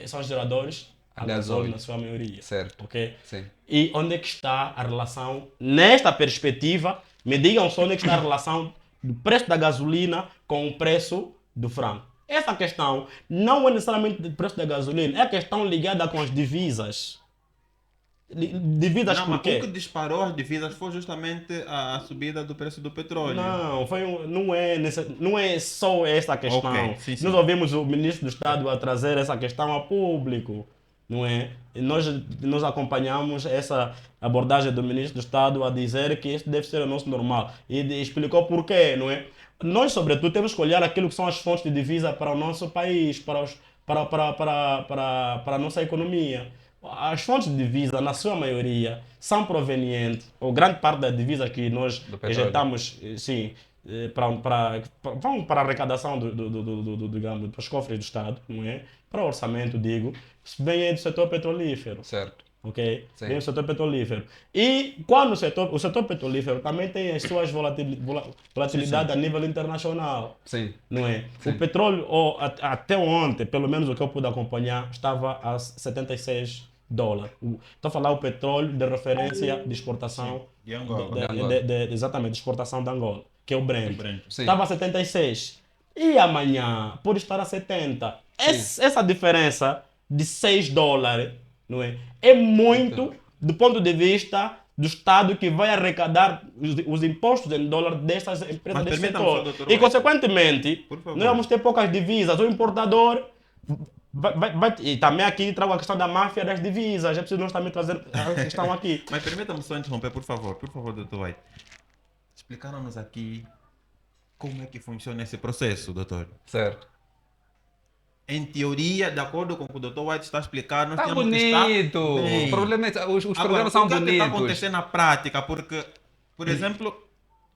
são geradores a A gasóleo gasóleo. na sua maioria. Certo. Ok? Sim. E onde é que está a relação, nesta perspectiva, me digam só onde é que está a relação do preço da gasolina com o preço do frango. Essa questão não é necessariamente do preço da gasolina, é a questão ligada com as divisas. Divisas Não, por mas o que quê? disparou as divisas foi justamente a subida do preço do petróleo. Não, não é só essa questão. Ok, sim, sim. Nós ouvimos o ministro do Estado a trazer essa questão a público, não é? E nós acompanhamos essa abordagem do ministro do Estado a dizer que este deve ser o nosso normal. E explicou porquê, não é? Nós, sobretudo, temos que olhar aquilo que são as fontes de divisa para o nosso país, para a nossa economia. As fontes de divisa, na sua maioria, são provenientes, ou grande parte das divisas que nós Do petróleo. injetamos, sim, vão para a arrecadação digamos, dos cofres do Estado, não é? Para o orçamento, digo, vem do setor petrolífero. Certo. Ok? Sim. Vem do setor petrolífero. E quando o setor petrolífero também tem as suas volatilidades a nível internacional. Sim. Não é? Sim. O petróleo, até ontem, pelo menos o que eu pude acompanhar, estava a $76. Estou a falar o petróleo de referência de exportação. De Angola. De Angola. Exatamente, de exportação de Angola, que é o Brent. Sim. Estava a 76. E amanhã pode estar a 70. Essa diferença de $6, não é? É muito do ponto de vista do Estado que vai arrecadar os impostos em dólar destas empresas Mas desse permita-me só, setor. doutor E, White. consequentemente, Por favor. nós vamos ter poucas divisas. O importador e também aqui trago a questão da máfia das divisas. É preciso nós também trazer a questão aqui. Mas permita-me só interromper, por favor, doutor White. Explicaram-nos aqui como é que funciona esse processo, doutor. Certo. Em teoria, de acordo com o que o doutor White está explicando, nós Tá temos que estar bonito. bem. O problema é os Agora, programas são o que é que está bonitos. acontecendo na prática? Porque, por exemplo,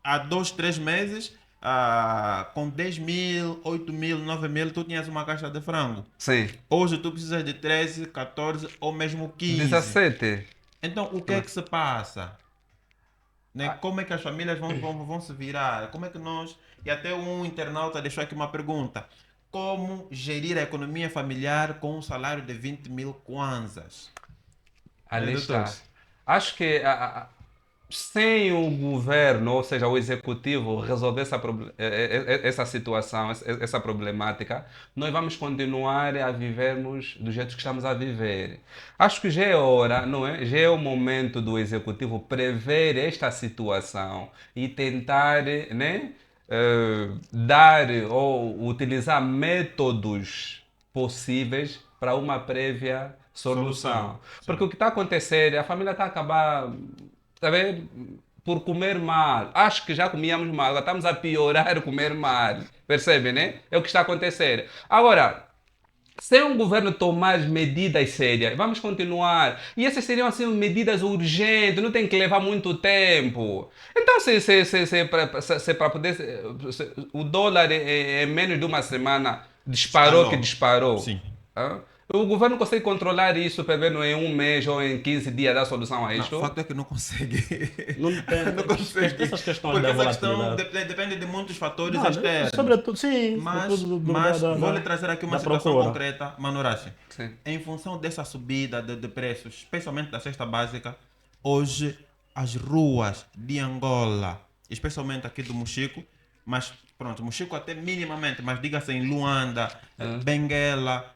há 2, 3 meses, com 10 mil, 8 mil, 9 mil, tu tinhas uma caixa de frango. Sim. Hoje tu precisas de 13, 14 ou mesmo 15. 17. Então, o que é que se passa? Né? Como é que as famílias vão se virar? Como é que nós... E até um internauta deixou aqui uma pergunta. Como gerir a economia familiar com um salário de 20 mil kwanzas? Ali doutor? está. Acho que sem o governo, ou seja, o executivo, resolver essa situação, essa problemática, nós vamos continuar a vivermos do jeito que estamos a viver. Acho que já é hora, não é? Já é o momento do executivo prever esta situação e tentar, né, dar ou utilizar métodos possíveis para uma prévia solução. Porque o que está a acontecer, a família está a acabar, tá vendo, por comer mal. Acho que já comíamos mal, agora estamos a piorar comer mal. Percebe, né? É o que está a acontecer. Agora, sem o governo tomar medidas sérias, vamos continuar. E essas seriam assim medidas urgentes, não tem que levar muito tempo. Então, se para poder. O dólar em menos de uma semana disparou que disparou. Sim. Hã? O governo consegue controlar isso, prevendo em um mês ou em 15 dias dar solução a Não, isto? o fato é que não consegue. Não tem, Não consegue. essas questões Porque da essa questão volatilidade. depende de muitos fatores Não, externos. sobretudo, sim. Mas sobretudo vou lhe trazer aqui uma da situação procura. concreta, Manorachi. Sim. Em função dessa subida de preços, especialmente da cesta básica, hoje as ruas de Angola, especialmente aqui do Mochico, mas pronto, Mochico até minimamente, mas diga-se em Luanda, Benguela,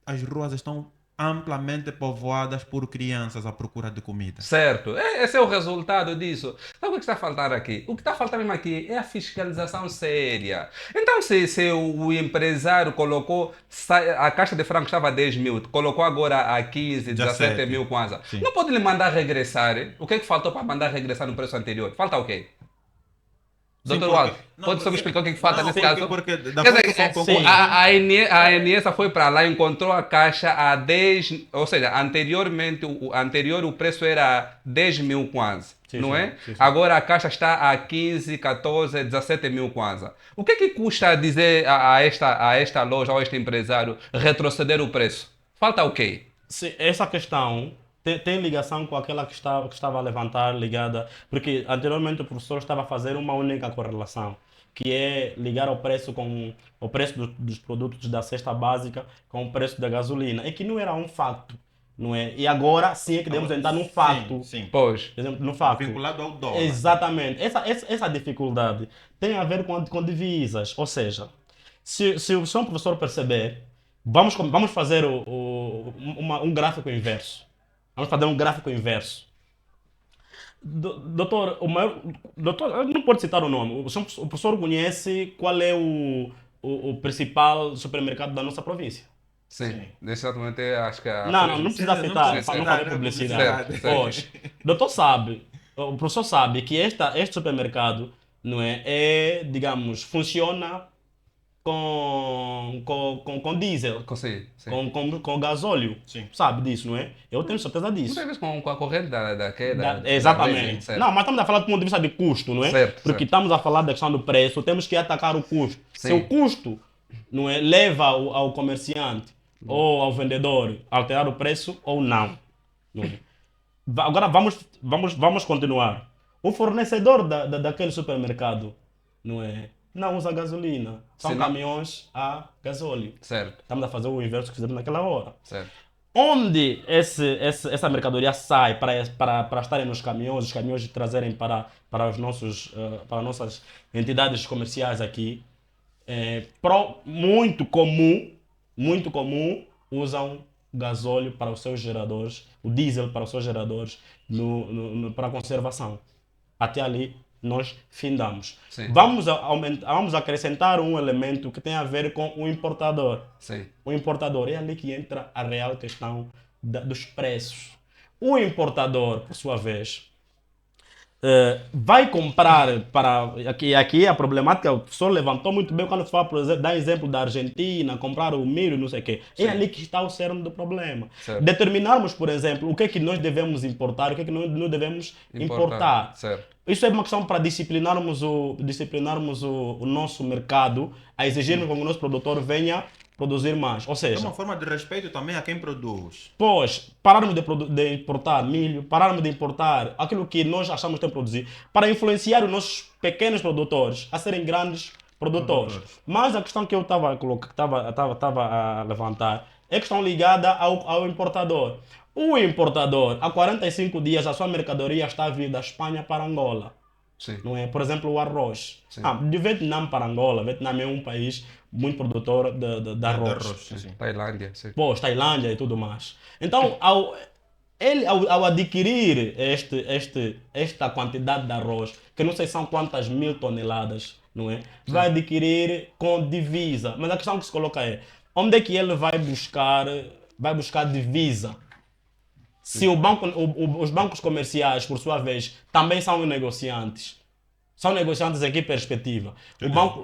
as ruas estão amplamente povoadas por crianças à procura de comida. Certo, esse é o resultado disso. Sabe o que está a faltar aqui? O que está a faltar mesmo aqui é a fiscalização séria. Então, se o empresário colocou, a caixa de frango estava a 10 mil, colocou agora a 15, 17 mil kwanza, Sim. não pode lhe mandar regressar. O que é que faltou para mandar regressar no preço anterior? Falta o quê? Doutor porque- Waldo, não, pode só me porque- explicar o que falta não, nesse porque- caso? porque da Quer forma dizer, como- sim. a Enesa foi para lá e encontrou a caixa a 10, ou seja, anteriormente, o preço era 10 mil kwanza, Sim, não sim, é? sim, sim. Agora a caixa está a 15, 14, 17 mil kwanza. O que é que custa dizer a esta loja ou a este empresário retroceder o preço? Falta o quê? Sim, essa questão tem ligação com aquela que estava a levantar, ligada, porque anteriormente o professor estava a fazer uma única correlação, que é ligar o preço dos produtos da cesta básica com o preço da gasolina, e que não era um facto, não é? E agora sim é que devemos entrar num facto, Sim, sim. Pois, por exemplo, no facto. Vinculado ao dólar. Exatamente. Essa dificuldade tem a ver com divisas. Ou seja, se o seu professor perceber, vamos fazer um gráfico inverso. Vamos fazer um gráfico inverso. Doutor, doutor, não pode citar o nome. O professor conhece qual é o principal supermercado da nossa província? sim. Sim. Nesse exato momento, eu acho que Não precisa Não citar, precisa para não citar, fazer não é publicidade. publicidade. Pois, doutor sabe, o professor sabe que este supermercado, não é, digamos, funciona com diesel, Sim, sim. com gasóleo. Sim. Sabe disso, não é? Eu tenho certeza disso. Muitas vezes com a corrente da queda. Exatamente. Certo. Não, mas estamos a falar do ponto de vista de custo, não é? Certo, Porque certo. estamos a falar da questão do preço, temos que atacar o custo. Se Sim. o custo, não é, leva ao comerciante ou ao vendedor a alterar o preço ou não. Não é? Agora vamos continuar. O fornecedor daquele supermercado, não é? Não usa gasolina. São Se não- caminhões a gasóleo. Certo, Estamos a fazer o inverso que fizemos naquela hora. certo. Onde essa mercadoria sai para estarem nos caminhões, os caminhões trazerem para as nossas entidades comerciais aqui, muito comum, usam gasóleo para os seus geradores, o diesel para os seus geradores para a conservação. Até ali nós findamos. Sim. Vamos acrescentar um elemento que tem a ver com o importador. Sim. O importador é ali que entra a real questão dos preços. O importador, por sua vez, vai comprar para. Aqui a problemática, o professor levantou muito bem quando fala, por exemplo, dá exemplo da Argentina, comprar o milho, não sei o quê. É ali que está o cerne do problema. Certo. Determinarmos, por exemplo, o que é que nós devemos importar, o que é que nós não devemos importar. Certo. Isso é uma questão para disciplinarmos o nosso mercado, a exigirmos que o nosso produtor venha produzir mais. Ou É seja, uma forma de respeito também a quem produz. pois, pararmos de importar milho, pararmos de importar aquilo que nós achamos que tem que produzir, para influenciar os nossos pequenos produtores a serem grandes produtores. Mas a questão que eu estava a levantar é a questão ligada ao importador. O importador, há 45 dias, a sua mercadoria está a vir da Espanha para Angola. Sim. Não é? Por exemplo, o arroz. Sim. De Vietnã para Angola. Vietnã é um país muito produtor de arroz. Sim. Tailândia, sim. Pô, Tailândia e tudo mais. Então, ao adquirir esta quantidade de arroz, que não sei são quantas mil toneladas, não é? Vai adquirir com divisa. Mas a questão que se coloca é, onde é que ele vai buscar divisa? Se os bancos comerciais, por sua vez, também são negociantes. São negociantes em que perspectiva?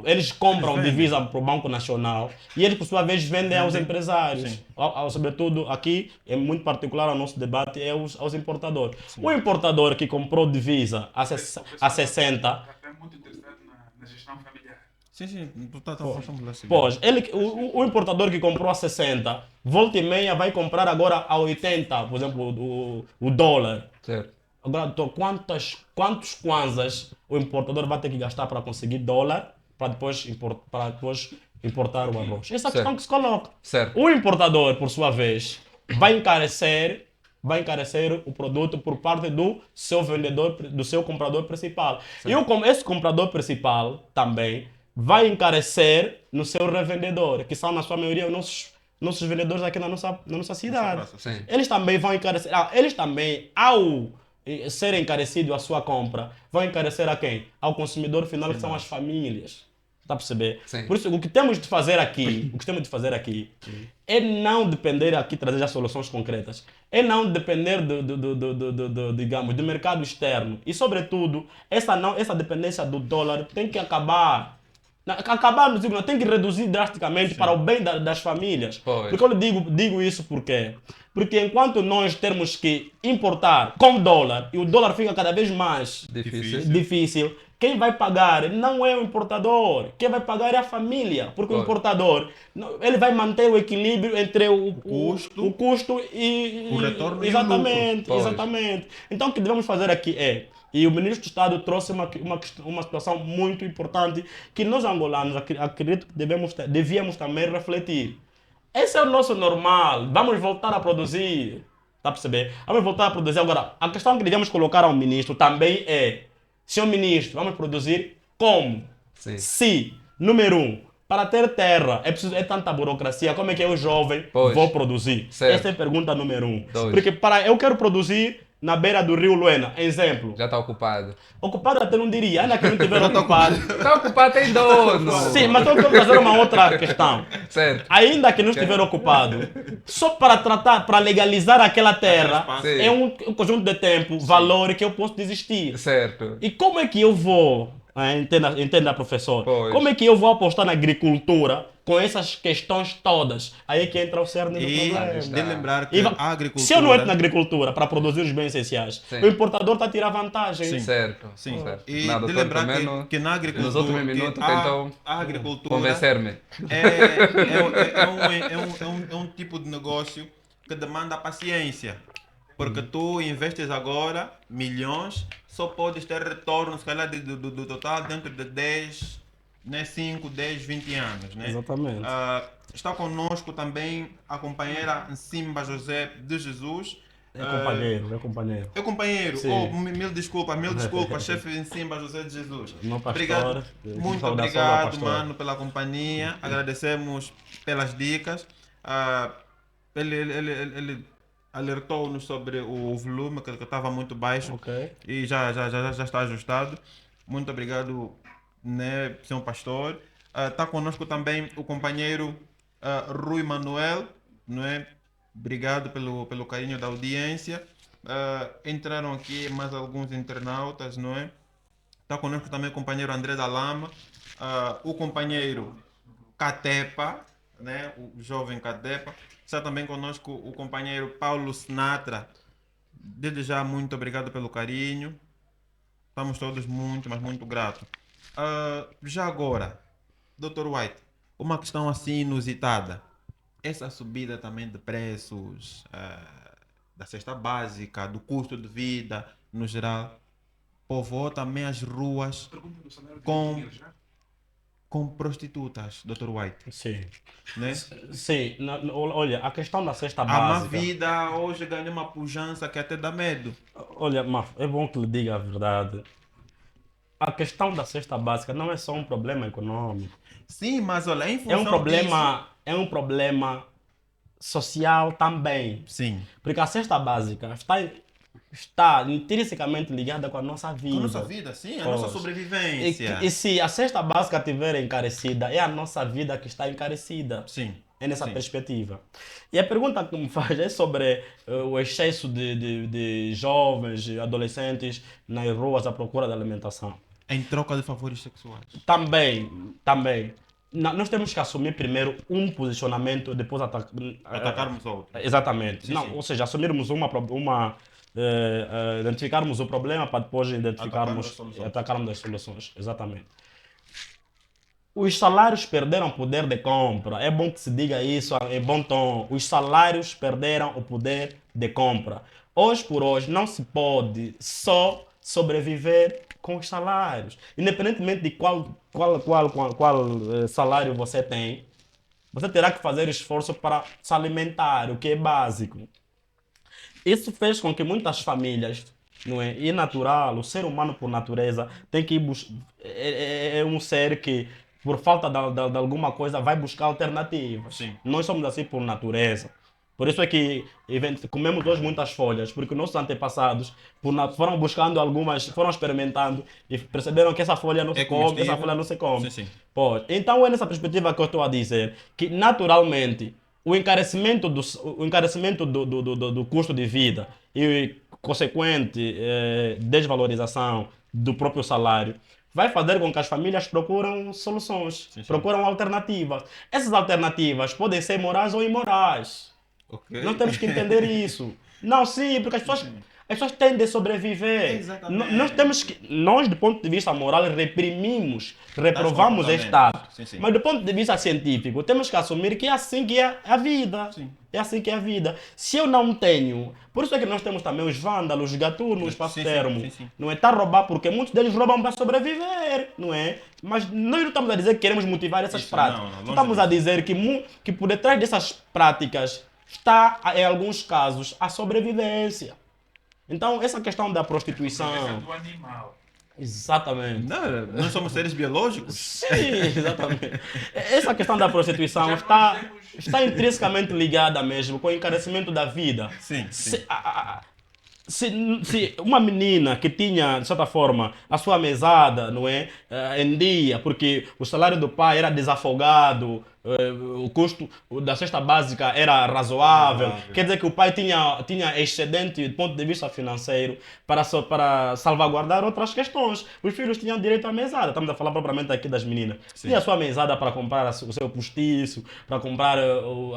Eles compram Eles vendem. divisa para o Banco Nacional e eles, por sua vez, vendem aos empresários. Sim. Sobretudo aqui, é muito particular o nosso debate, é aos importadores. O importador que comprou divisa a 60, É muito interessado na gestão familiar. Sim, tu tá falando lá assim. pois, o importador que comprou a 60, volta e meia vai comprar agora a 80, por exemplo, o dólar. Certo. Agora, então, quantos kwanzas o importador vai ter que gastar para conseguir dólar para depois importar o arroz? Essa é a questão Certo. que se coloca. Certo. O importador, por sua vez, vai encarecer o produto por parte do seu vendedor, do seu comprador principal. E esse comprador principal também vai encarecer no seu revendedor, que são, na sua maioria, os nossos vendedores aqui na nossa cidade. Sim. Eles também vão encarecer. Eles também, ao ser encarecido a sua compra, vão encarecer a quem? Ao consumidor final, que são as famílias. Tá a perceber? Sim. Por isso, o que temos de fazer aqui, é não depender aqui, trazer as soluções concretas, é não depender digamos, do mercado externo. E, sobretudo, essa dependência do dólar tem que acabar. Acabar, não digo, não, tem que reduzir drasticamente para o bem das famílias. Pois. Porque eu digo isso por quê? Porque enquanto nós temos que importar com dólar e o dólar fica cada vez mais difícil, quem vai pagar não é o importador, quem vai pagar é a família, porque o importador ele vai manter o equilíbrio entre o custo e o retorno e o exatamente, lucro. exatamente. Então o que devemos fazer aqui é, e o ministro do Estado trouxe uma situação muito importante que nós angolanos acredito que devíamos também refletir. Esse é o nosso normal, vamos voltar a produzir, tá a perceber? Vamos voltar a produzir. Agora, a questão que devemos colocar ao ministro também é, senhor ministro, vamos produzir como? Sim. Se, número 1, para ter terra é tanta burocracia, como é que eu, jovem, Pois. vou produzir? Certo. Essa é a pergunta número 1. 2. Porque eu quero produzir na beira do rio Luena, exemplo. Já está ocupado. Ocupado até não diria, ainda que não estiver ocupado. Está ocupado, tem dono. Sim, mas eu quero fazer uma outra questão. Certo. Ainda que não estiver ocupado, só para tratar, para legalizar aquela terra, Sim. é um conjunto de tempo, valor que eu posso desistir. Certo. E como é que eu vou, entenda professor, Pois. como é que eu vou apostar na agricultura com essas questões todas? Aí é que entra o cerne do E problema. de lembrar que E a agricultura... Se eu não entro na agricultura para produzir os bens essenciais, Sim. o importador está a tirar vantagem. Sim. Certo. Sim, Certo. e Não, de doutor, lembrar também não- que na agricultura... nos últimos minutos que tentam a agricultura convencer-me. é um tipo de negócio que demanda paciência. Porque tu investes agora milhões, só podes ter retorno, se calhar, do total dentro de 10, né, 5, 10, 20 anos. Né? Exatamente. Está conosco também a companheira Nsimba José de Jesus. É companheiro, é companheiro. É companheiro, Sim. mil desculpas, chefe Nsimba José de Jesus. Meu pastor, Obrigado, muito saudação ao obrigado, pastor. mano, pela companhia. Agradecemos pelas dicas. Ele alertou-nos sobre o volume, que estava muito baixo, Ok. e já está ajustado. Muito obrigado, né, senhor pastor. Está conosco também o companheiro Rui Manuel, não é? Obrigado pelo carinho da audiência. Entraram aqui mais alguns internautas, não é? Está conosco também o companheiro André da Lama, o companheiro Catepa, né? O jovem Catepa. Está também conosco o companheiro Paulo Sinatra. Desde já, muito obrigado pelo carinho. Estamos todos muito, mas muito gratos. Já agora, Dr. White, uma questão assim inusitada. Essa subida também de preços da cesta básica, do custo de vida no geral, povoa também as ruas Pergunta do salário de Com- engenheiros, né? com prostitutas, Dr. White. Sim. Né? Sim, olha, a questão da cesta A má básica. vida hoje ganha uma pujança que até dá medo. Olha, Maf, é bom que lhe diga a verdade. A questão da cesta básica não é só um problema econômico. Sim, mas olha, em É função um problema social também. disso, sim, Porque a cesta básica está intrinsecamente ligada com a nossa vida. com a nossa vida, sim, a nossa Pois. sobrevivência. E se a cesta básica estiver encarecida, é a nossa vida que está encarecida. Sim. É nessa Sim. perspectiva. E a pergunta que me faz é sobre o excesso de jovens, adolescentes nas ruas à procura de alimentação. Em troca de favores sexuais. Também. Nós temos que assumir primeiro um posicionamento, depois Atacarmos outro. Exatamente. Sim, Não, sim. ou seja, assumirmos identificarmos o problema para depois atacarmos as soluções. Exatamente. Os salários perderam o poder de compra. É bom que se diga isso em bom tom. Os salários perderam o poder de compra. Hoje por hoje não se pode só sobreviver com os salários. Independentemente de qual salário você tem, você terá que fazer esforço para se alimentar, o que é básico. Isso fez com que muitas famílias, não é? E natural, o ser humano por natureza tem que é um ser que, por falta de alguma coisa, vai buscar alternativas. Sim. Nós somos assim por natureza. Por isso é que comemos hoje muitas folhas, porque nossos antepassados foram buscando algumas, foram experimentando e perceberam que essa folha não É se come, essa comestível. folha não se come. Sim, sim. Pois, então é nessa perspectiva que eu estou a dizer que naturalmente o encarecimento do custo de vida e consequente desvalorização do próprio salário vai fazer com que as famílias procuram soluções, Sim, sim. procuram alternativas. Essas alternativas podem ser morais ou imorais. Ok. Nós temos que entender isso. Não, sim, porque as pessoas têm de sobreviver. Exatamente. Nós, do ponto de vista moral, reprovamos este comportamentos. ato. Sim, sim. Mas do ponto de vista científico, temos que assumir que é assim que é a vida. Sim. É assim que é a vida. Se eu não tenho, por isso é que nós temos também os vândalos, os gatunos, espaço Sim, sim, termo. sim, sim. Não é? Está a roubar porque muitos deles roubam para sobreviver, não é? Mas nós não estamos a dizer que queremos motivar essas Isso, práticas. não, longe Estamos a disso. dizer que por detrás dessas práticas está, em alguns casos, a sobrevivência. Então, essa questão da Essa prostituição. do animal. Exatamente. Não, nós somos seres biológicos. Sim, exatamente. Essa questão da prostituição está intrinsecamente ligada mesmo com o encarecimento da vida. Sim, Se, sim. se uma menina que tinha, de certa forma, a sua mesada, não é, em dia, porque o salário do pai era desafogado, o custo da cesta básica era razoável, Razoável. quer dizer que o pai tinha excedente do ponto de vista financeiro para salvaguardar outras questões. Os filhos tinham direito à mesada, estamos a falar propriamente aqui das meninas. Sim. Tinha a sua mesada para comprar o seu postiço, para comprar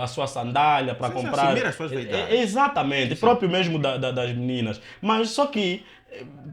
a sua sandália, para Sim, sim, comprar... assumir as suas vaidades. Exatamente, Sim. próprio mesmo das meninas. Mas só que,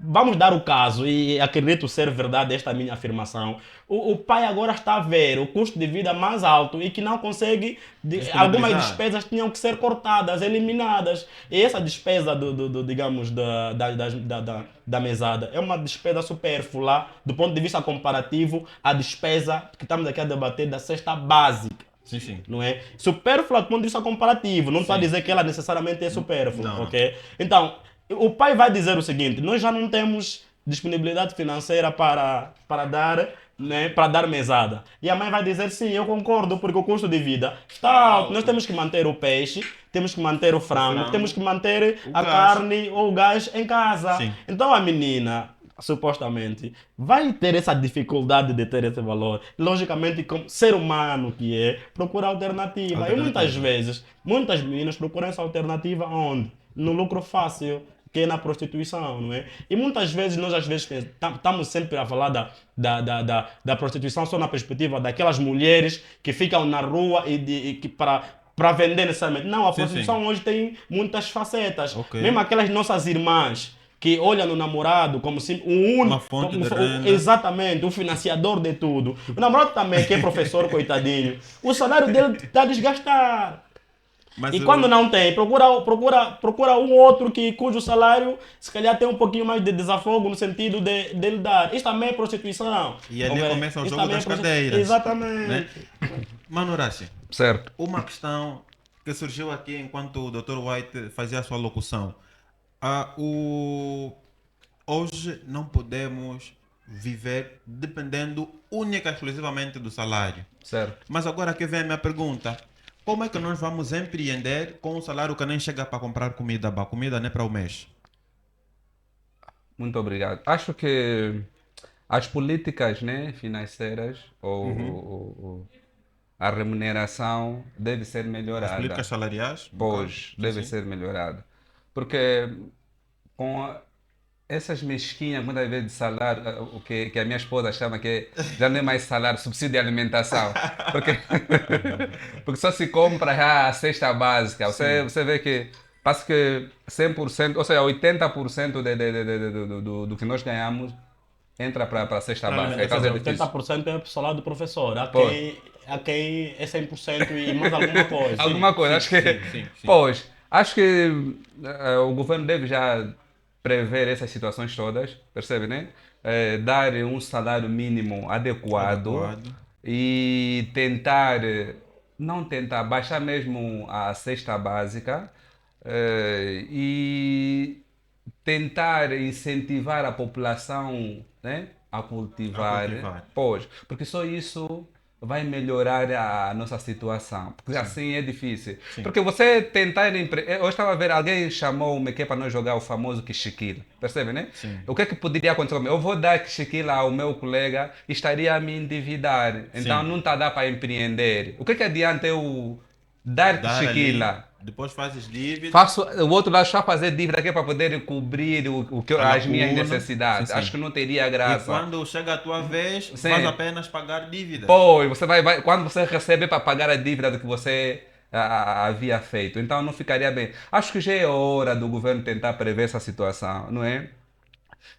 vamos dar o caso, e acredito ser verdade esta minha afirmação, o pai agora está a ver o custo de vida mais alto e que não consegue, algumas Disponibilizar. despesas tinham que ser cortadas, eliminadas. E essa despesa digamos, da mesada é uma despesa supérflua do ponto de vista comparativo à despesa que estamos aqui a debater da cesta básica. Sim, sim. Não é? Supérflua do ponto de vista comparativo, não estou a Sim. dizer que ela necessariamente é supérflua, Não. ok? Então, o pai vai dizer o seguinte: nós já não temos disponibilidade financeira para dar, né, para dar mesada. E a mãe vai dizer: sim, eu concordo, porque o custo de vida está alto. Nós temos que manter o peixe, temos que manter o frango, temos que manter o a gás. carne ou o gás em casa. Sim. Então a menina, supostamente, vai ter essa dificuldade de ter esse valor. Logicamente, como ser humano que é, procura alternativa. E muitas vezes, muitas meninas procuram essa alternativa onde? No lucro fácil, que é na prostituição, não é? E muitas vezes, nós às vezes estamos sempre a falar da prostituição só na perspectiva daquelas mulheres que ficam na rua e que para vender necessariamente. Não, a Sim, prostituição sim. hoje tem muitas facetas. Ok. Mesmo aquelas nossas irmãs que olham no namorado como se um Uma fonte de renda. exatamente, o financiador de tudo. O namorado também, que é professor, coitadinho, o salário dele está a desgastar. Mas E quando não tem, procura um outro cujo salário se calhar tem um pouquinho mais de desafogo no sentido de ele dar. Isto também é prostituição. E ali Ok? começa o Isto jogo também é das prostituição. cadeiras. Exatamente. Né? Mano Horácio, Certo. uma questão que surgiu aqui enquanto o Dr. White fazia a sua locução. Hoje não podemos viver dependendo única e exclusivamente do salário. Certo. Mas agora aqui vem a minha pergunta. Como é que nós vamos empreender com um salário que nem chega para comprar comida? A comida nem para o mês. Muito obrigado. Acho que as políticas, né, financeiras ou a remuneração deve ser As melhorada. políticas salariais? no Pois, caso. deve Sim. ser melhorada. Porque com essas mesquinhas, muitas vezes, de salário, o que a minha esposa chama que já não é mais salário, subsídio de alimentação. Porque, porque só se compra já a cesta básica. Você vê que parece que 100%, ou seja, 80% do que nós ganhamos entra para a cesta básica. Então é difícil. 80% é o salário do professor. Pois. Há quem é 100% e mais alguma coisa. Alguma coisa, acho que. sim. Pois, acho que o governo deve já prever essas situações todas, percebe, né? Dar um salário mínimo adequado e tentar, não tentar, baixar mesmo a cesta básica e tentar incentivar a população, né, a cultivar. cultivar. Pois, porque só isso vai melhorar a nossa situação. Porque assim é difícil. Porque você tentar... Eu estava a ver, alguém chamou-me que é para nós jogar o famoso Kishikila. Percebe, né? Sim. O que é que poderia acontecer comigo? Eu vou dar Kishikila ao meu colega e estaria a me endividar. Então Sim. não está a dar para empreender. O que adianta eu dar Dar ali, Kishikila? depois fazes dívida. Faço o outro lado só fazer dívida aqui para poder cobrir A as minhas lacuna. necessidades. Sim, sim. Acho que não teria E graça. quando chega a tua vez, Sim. vais apenas pagar dívidas. Pois, você quando você recebe para pagar a dívida do que você havia feito. Então não ficaria bem. Acho que já é hora do governo tentar prever essa situação, não é?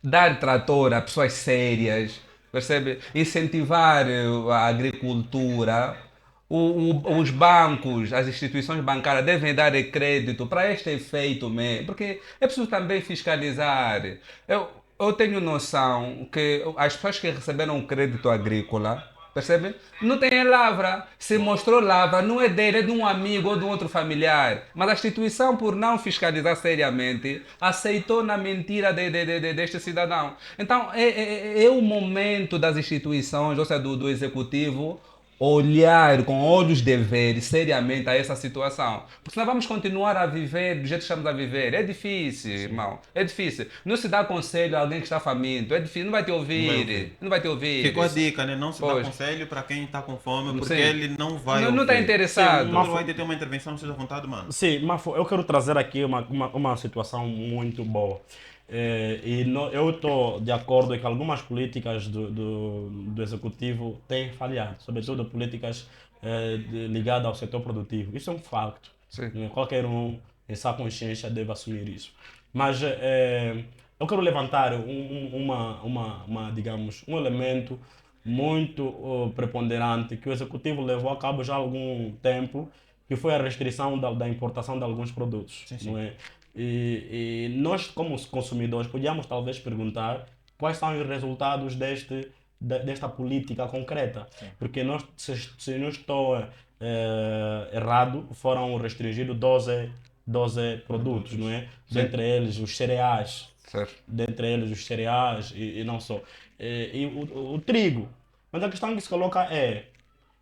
Dar trator a pessoas sérias, percebe? Incentivar a agricultura. Os bancos, as instituições bancárias devem dar crédito para este efeito mesmo, porque é preciso também fiscalizar. Eu tenho noção que as pessoas que receberam crédito agrícola, percebe? Não tem lavra. Se mostrou lavra, não é dele, é de um amigo ou de um outro familiar. Mas a instituição, por não fiscalizar seriamente, aceitou na mentira deste cidadão. Então, é o momento das instituições, ou seja, do executivo, olhar com olhos de ver seriamente a essa situação. Porque senão vamos continuar a viver do jeito que estamos a viver. É difícil, irmão. É difícil. Não se dá conselho a alguém que está faminto. É difícil. Não vai te ouvir. Não vai te ouvir. Ficou a dica, né? Não se dá Pois. conselho para quem está com fome, porque Sim. ele não vai Não está ouvir. interessado. Não vai ter uma intervenção, não seja à vontade, mano. Sim, Mafo, eu quero trazer aqui uma situação muito boa. Eu estou de acordo que algumas políticas do Executivo têm falhado, sobretudo políticas ligadas ao setor produtivo. Isso é um facto. Sim. Né? Qualquer um, em sua consciência, deve assumir isso. Mas eu quero levantar digamos, um elemento muito preponderante que o Executivo levou a cabo já há algum tempo, que foi a restrição da importação de alguns produtos. Sim. Não é? E nós, como consumidores, podíamos talvez perguntar quais são os resultados desta política concreta. Porque nós, se não estou errado, foram restringidos 12 produtos, não é? Dentre eles os cereais, Certo. e não só. E o trigo. Mas a questão que se coloca é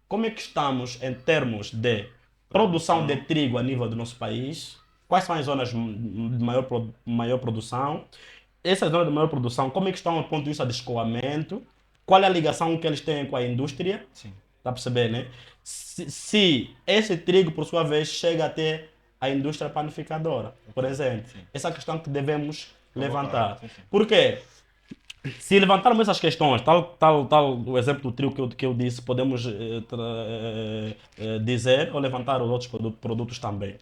como é que estamos em termos de produção de trigo a nível do nosso país, quais são as zonas de maior produção, essas zonas de maior produção, como é que estão do ponto de vista de escoamento, qual é a ligação que eles têm com a indústria, Sim. está a perceber, né? Se esse trigo, por sua vez, chega até a indústria panificadora, por exemplo. Sim. Essa questão que devemos levantar. Sim, sim. Por quê? Se levantarmos essas questões, tal o exemplo do trio que eu disse, podemos dizer ou levantar os outros produtos também.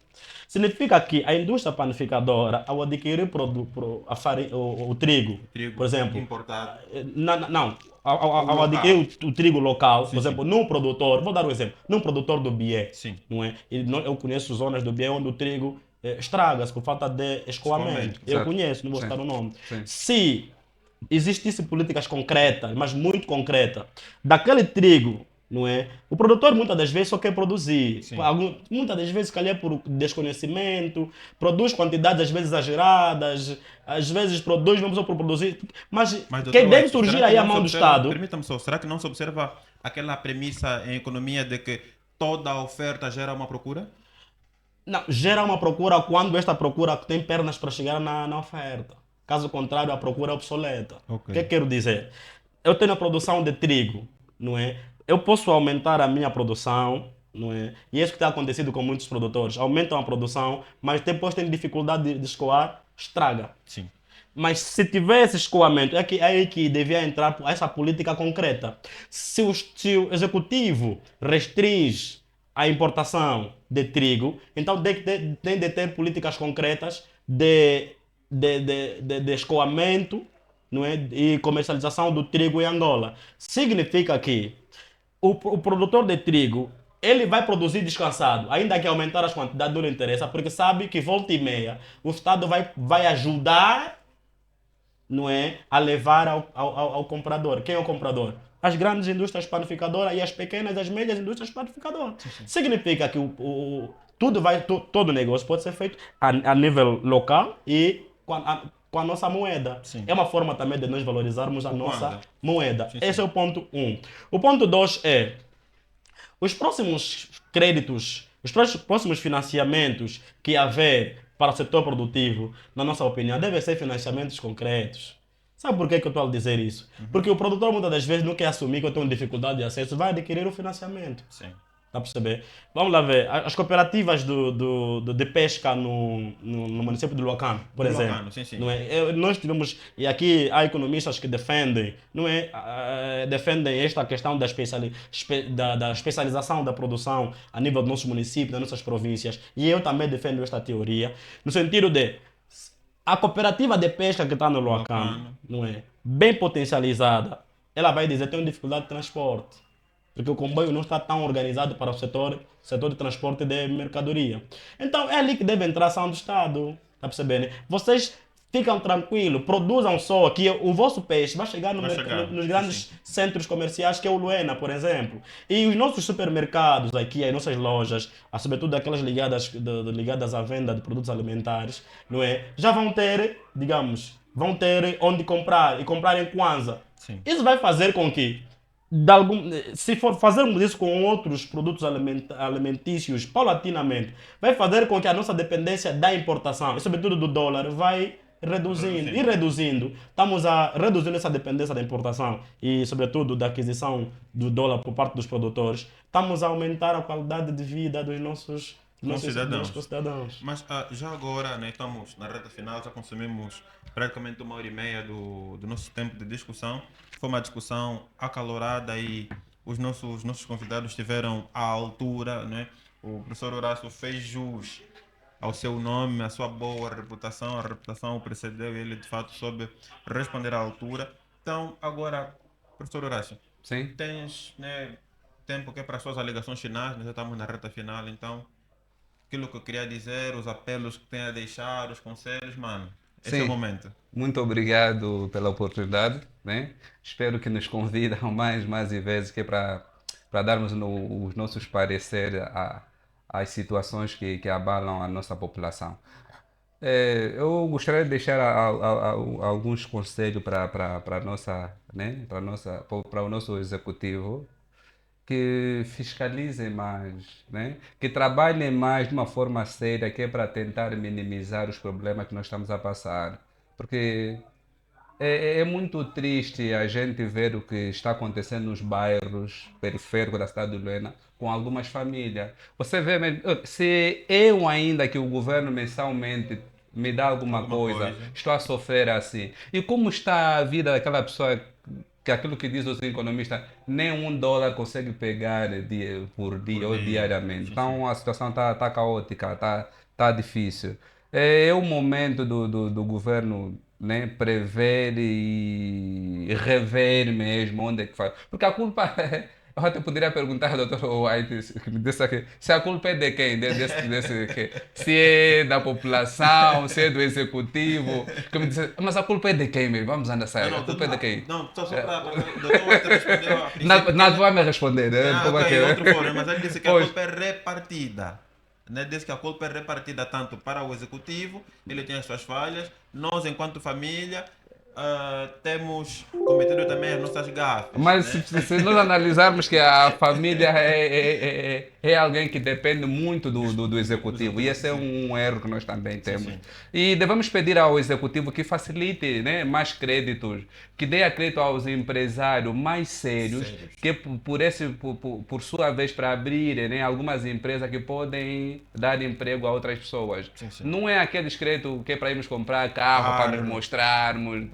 Significa que a indústria panificadora, ao adquirir o trigo, Trigo por exemplo, importado. não, ao local. adquirir o trigo local, Sim, por exemplo, num produtor, vou dar um exemplo, num produtor do Bié, Sim. não é? Eu conheço zonas do Bié onde o trigo estraga-se por falta de escoamento. Eu Certo. conheço, não vou Sim. citar o nome. Sim. Se existissem políticas concretas, mas muito concretas, daquele trigo, não é? O produtor muitas das vezes só quer produzir. Sim. Muitas das vezes, calhar por desconhecimento, produz quantidades às vezes exageradas, às vezes produz não só por produzir, mas Mas, que doutor deve West, surgir será que aí a não mão se do observa- Estado. Permita-me só, será que não se observa aquela premissa em economia de que toda oferta gera uma procura? Não, gera uma procura quando esta procura tem pernas para chegar na oferta. Caso contrário, a procura é obsoleta. Ok. O que quero dizer? Eu tenho a produção de trigo, não é? Eu posso aumentar a minha produção, não é? E é isso que tem acontecido com muitos produtores. Aumentam a produção, mas depois têm dificuldade de escoar, estraga. Sim. Mas se tivesse escoamento, é aí que devia entrar essa política concreta. Se o executivo restringe a importação de trigo, então tem de ter políticas concretas de escoamento, não é? E comercialização do trigo em Angola. Significa que o produtor de trigo ele vai produzir descansado, ainda que aumentar as quantidades não lhe interessa, porque sabe que volta e meia o Estado vai ajudar, não é, a levar ao comprador. Quem é o comprador? As grandes indústrias panificadoras e as pequenas e as médias indústrias panificadoras. Significa que todo negócio pode ser feito a nível local e com a nossa moeda. Sim. É uma forma também de nós valorizarmos a nossa Moeda. moeda. Sim, Esse sim. é o ponto 1. O ponto 2 é os próximos créditos, os próximos financiamentos que haver para o setor produtivo, na nossa opinião, devem ser financiamentos concretos. Sabe por que eu estou a dizer isso? Porque o produtor muitas das vezes não quer assumir que eu tenho dificuldade de acesso, vai adquirir o financiamento. Sim. Está a perceber? Vamos lá ver. As cooperativas de pesca no município de Luacano, por exemplo. Luacano, sim, sim. Não é? Nós tivemos, e aqui há economistas que defendem, não é? Defendem esta questão da especialização da produção a nível do nosso município, das nossas províncias. E eu também defendo esta teoria, no sentido de a cooperativa de pesca que está no Luacano, não é? Bem potencializada, ela vai dizer que tem dificuldade de transporte. Porque o comboio não está tão organizado para o setor de transporte de mercadoria. Então é ali que deve entrar a ação do Estado. Está percebendo? Vocês ficam tranquilos, produzam só que o vosso peixe vai chegar nos grandes centros comerciais, que é o Luena, por exemplo. E os nossos supermercados aqui, as nossas lojas, sobretudo aquelas ligadas à venda de produtos alimentares, não é? Já vão ter, digamos, onde comprar e comprar em Kwanza. Sim. Isso vai fazer com que se for fazermos isso com outros produtos alimentícios paulatinamente, vai fazer com que a nossa dependência da importação, e sobretudo do dólar, vai reduzindo. E reduzindo, estamos a reduzindo essa dependência da importação e sobretudo da aquisição do dólar por parte dos produtores, estamos a aumentar a qualidade de vida dos nossos concidadãos. Mas já agora, né, estamos na reta final, já consumimos praticamente 1h30 do nosso tempo de discussão. Foi uma discussão acalorada e os nossos convidados estiveram à altura, né? O professor Horácio fez jus ao seu nome, à sua boa reputação, a reputação o precedeu e ele de fato soube responder à altura. Então, agora, professor Horácio, Sim. tens, né, tempo que é para as suas alegações finais, nós já estamos na reta final, então aquilo que eu queria dizer, os apelos que tem a deixar, os conselhos, mano, esse é o momento. Muito obrigado pela oportunidade, né? Espero que nos convidam mais vezes que é para darmos os nossos pareceres às situações que abalam a nossa população. Eu gostaria de deixar alguns conselhos para nossa, né? Para o nosso executivo, que fiscalizem mais, né? Que trabalhem mais de uma forma séria, que é para tentar minimizar os problemas que nós estamos a passar. Porque é muito triste a gente ver o que está acontecendo nos bairros periféricos da cidade de Luena com algumas famílias. Você vê, se eu ainda que o governo mensalmente me dá alguma coisa, estou a sofrer assim. E como está a vida daquela pessoa que aquilo que diz os economistas, nem $1 consegue pegar por dia ou diariamente. Então a situação está caótica, está difícil. É o momento do governo, né, prever e rever mesmo onde é que faz. Porque a culpa eu até poderia perguntar ao Dr. White que me disse aqui, se a culpa é de quem? Se é da população, se é do executivo. Que me disse, mas a culpa é de quem mesmo? Vamos andar sério. A culpa é de quem? Não, só para o Dr. White respondeu a princípio. Não vai me responder, né? Outro fórum, mas ele disse que a culpa é repartida. Né? Diz que a culpa é repartida tanto para o executivo, ele tem as suas falhas, nós enquanto família temos cometido também as nossas gafes. Mas né? se nós analisarmos que a família é alguém que depende muito do executivo, e esse é um erro que nós também temos. Sim. E devemos pedir ao executivo que facilite, né, mais créditos, que dê a crédito aos empresários mais sérios, que por sua vez para abrirem, né, algumas empresas que podem dar emprego a outras pessoas. Sim. Não é aqueles créditos que é para irmos comprar carro, para nos mostrarmos,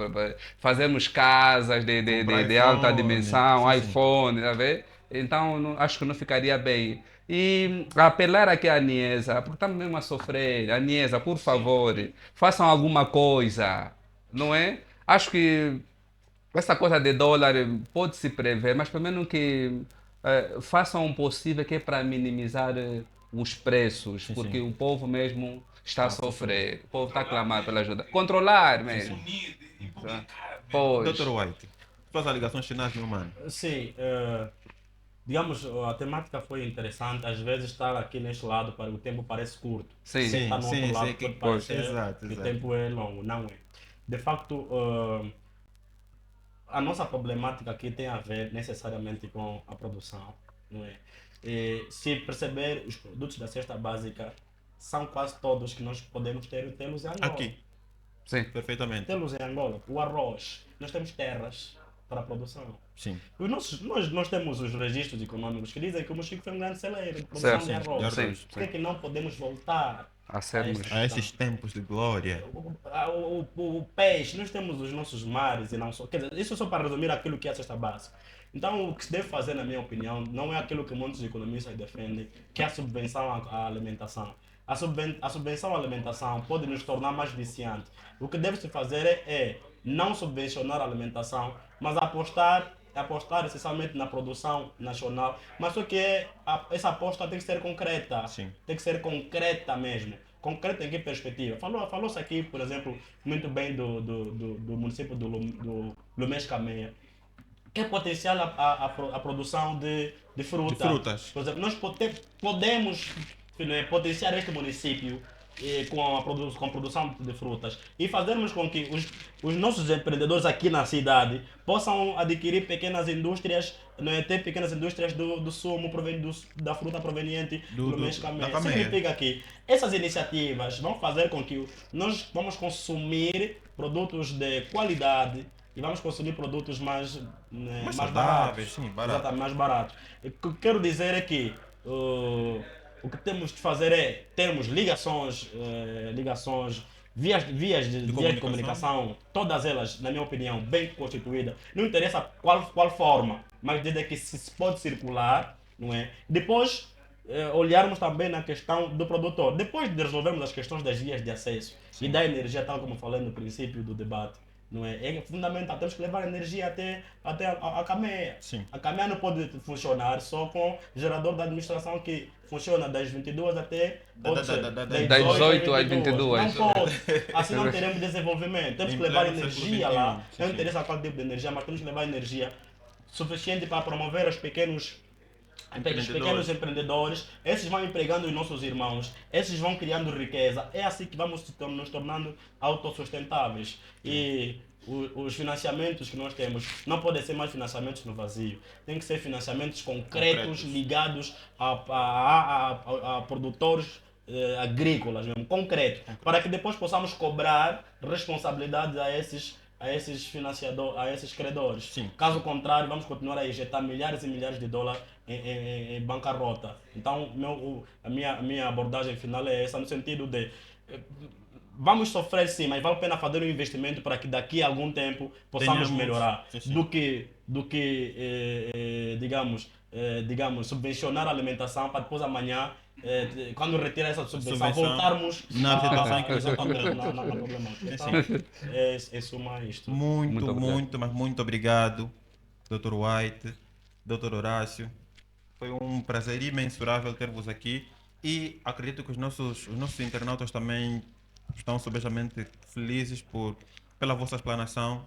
fazermos casas de alta dimensão, iPhone, tá vendo? Então acho que não ficaria bem. E apelar aqui à Niesa, porque estamos mesmo a sofrer. A Niesa, por favor, façam alguma coisa, não é? Acho que essa coisa de dólar pode se prever, mas pelo menos que façam o possível que é para minimizar os preços, porque o povo mesmo está a sofrer. O povo está a clamar pela ajuda. Controlar mesmo. Pois. Dr. White, suas alegações finais, meu mano. Sim, digamos, a temática foi interessante. Às vezes estar aqui neste lado, o tempo parece curto. Sim, Quem está no outro lado que pode parecer exato. que o tempo é longo. Não é. De facto, a nossa problemática aqui tem a ver necessariamente com a produção. Não é? Se perceber, os produtos da cesta básica são quase todos que nós podemos tê-los em Angola. Aqui, Sim. perfeitamente. Tê-los em Angola. O arroz, nós temos terras para a produção. Sim. Nós temos os registros econômicos que dizem que o Mochico foi um grande celeiro de produção Certo, de arroz. sim, sim. Por que não podemos voltar A sermos. esse- A esses tempos de glória. o peixe, nós temos os nossos mares e não só. Quer dizer, isso é só para resumir aquilo que é a cesta básica. Então, o que se deve fazer, na minha opinião, não é aquilo que muitos economistas defendem, que é a subvenção à alimentação. A subvenção à alimentação pode nos tornar mais viciantes. O que deve-se fazer é não subvencionar a alimentação, mas apostar essencialmente na produção nacional. Mas só que essa aposta tem que ser concreta. Sim. Tem que ser concreta mesmo. Concreta em que perspectiva? Falou-se aqui, por exemplo, muito bem do município do Lumés Cameia, que é potencial a produção de fruta. De frutas. Por exemplo, nós podemos potenciar este município com a produção de frutas e fazermos com que os nossos empreendedores aqui na cidade possam adquirir pequenas indústrias, ter pequenas indústrias do sumo da fruta proveniente do Lumés da Cameia. cameia. Significa que essas iniciativas vão fazer com que nós vamos consumir produtos de qualidade e vamos consumir produtos mais saudáveis, baratos. sim, baratos. Exatamente, mais baratos. O que eu quero dizer é que o que temos de fazer é termos ligações, vias de comunicação, todas elas, na minha opinião, bem constituídas. Não interessa qual forma, mas desde que se pode circular, não é? Depois, olharmos também na questão do produtor. Depois de resolvermos as questões das vias de acesso e da energia, tal como falei no princípio do debate, não é? É fundamental, temos que levar energia até a cameia. Sim. A cameia não pode funcionar só com gerador da administração que funciona das 22 até Das 18 às 22. Não pode. Assim não teremos desenvolvimento. Temos que levar Em pleno energia século lá. XXI. Sim, Não sim. interessa qual tipo de energia, mas temos que levar energia suficiente para promover os pequenos empreendedores. Esses vão empregando os nossos irmãos, esses vão criando riqueza. É assim que vamos nos tornando autossustentáveis. E os financiamentos que nós temos não podem ser mais financiamentos no vazio. Tem que ser financiamentos concretos. Ligados a produtores agrícolas mesmo, concreto, para que depois possamos cobrar responsabilidades a esses financiadores, a esses credores. Sim. Caso contrário, vamos continuar a injetar milhares e milhares de dólares em bancarrota. Então, a minha abordagem final é essa, no sentido de vamos sofrer sim, mas vale a pena fazer um investimento para que daqui a algum tempo possamos Tenhamos- melhorar. sim, sim. Do que digamos, subvencionar a alimentação para depois amanhã, quando retirar essa subvenção, Subvenção voltarmos na situação em que exatamente, na problemática. Então, é suma isto. Muito, Muito mas muito obrigado, Dr. White, Dr. Horácio. Foi um prazer imensurável ter-vos aqui e acredito que os nossos internautas também estão subejamente felizes pela vossa explanação.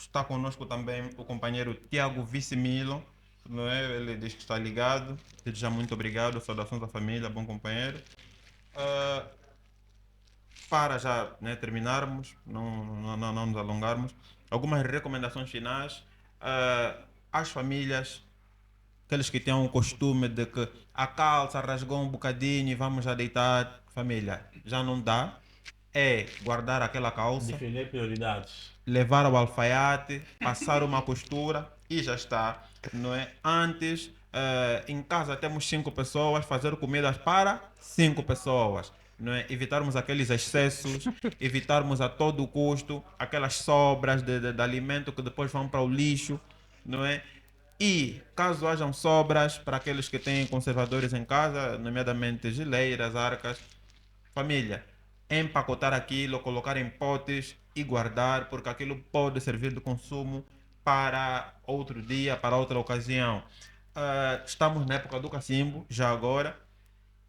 Está conosco também o companheiro Tiago Vicimilo, não é? Ele diz que está ligado. Desde já muito obrigado, saudações à família, bom companheiro. Para já, né, terminarmos, não nos alongarmos, algumas recomendações finais às famílias, aqueles que têm o costume de que a calça rasgou um bocadinho e vamos já deitar. Família, já não dá. É guardar aquela calça, Definir prioridades. levar ao alfaiate, passar uma costura e já está, não é? Antes, em casa temos 5 pessoas, fazer comidas para 5 pessoas, não é? Evitarmos aqueles excessos, evitarmos a todo custo aquelas sobras de alimento que depois vão para o lixo, não é? E caso hajam sobras para aqueles que têm conservadores em casa, nomeadamente geleiras, arcas, família, empacotar aquilo, colocar em potes e guardar, porque aquilo pode servir de consumo para outro dia, para outra ocasião. Estamos na época do cacimbo, já agora.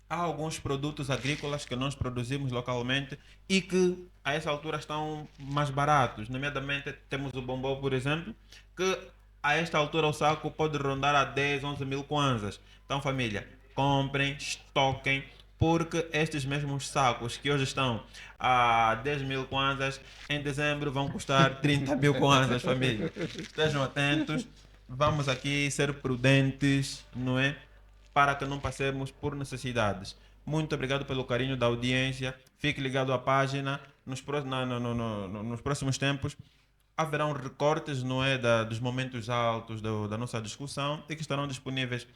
Há alguns produtos agrícolas que nós produzimos localmente e que a essa altura estão mais baratos. Nomeadamente temos o bombom, por exemplo, que a esta altura o saco pode rondar a 10, 11 mil kwanzas. Então, família, comprem, estoquem, porque estes mesmos sacos que hoje estão a 10 mil kwanzas, em dezembro vão custar 30 mil kwanzas, família. Estejam atentos, vamos aqui ser prudentes, não é? para que não passemos por necessidades. Muito obrigado pelo carinho da audiência. Fique ligado à página. Nos próximos tempos haverão recortes, não é, dos momentos altos da nossa discussão e que estarão disponíveis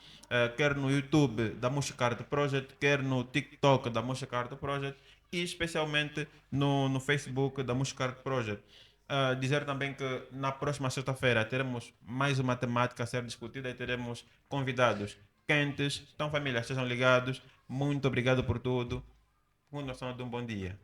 quer no YouTube da Mushcart Project, quer no TikTok da Mushcart Project e especialmente no Facebook da Mushcart Project. Dizer também que na próxima sexta-feira teremos mais uma temática a ser discutida e teremos convidados quentes. Então, família, estejam ligados. Muito obrigado por tudo. Continuação de um bom dia.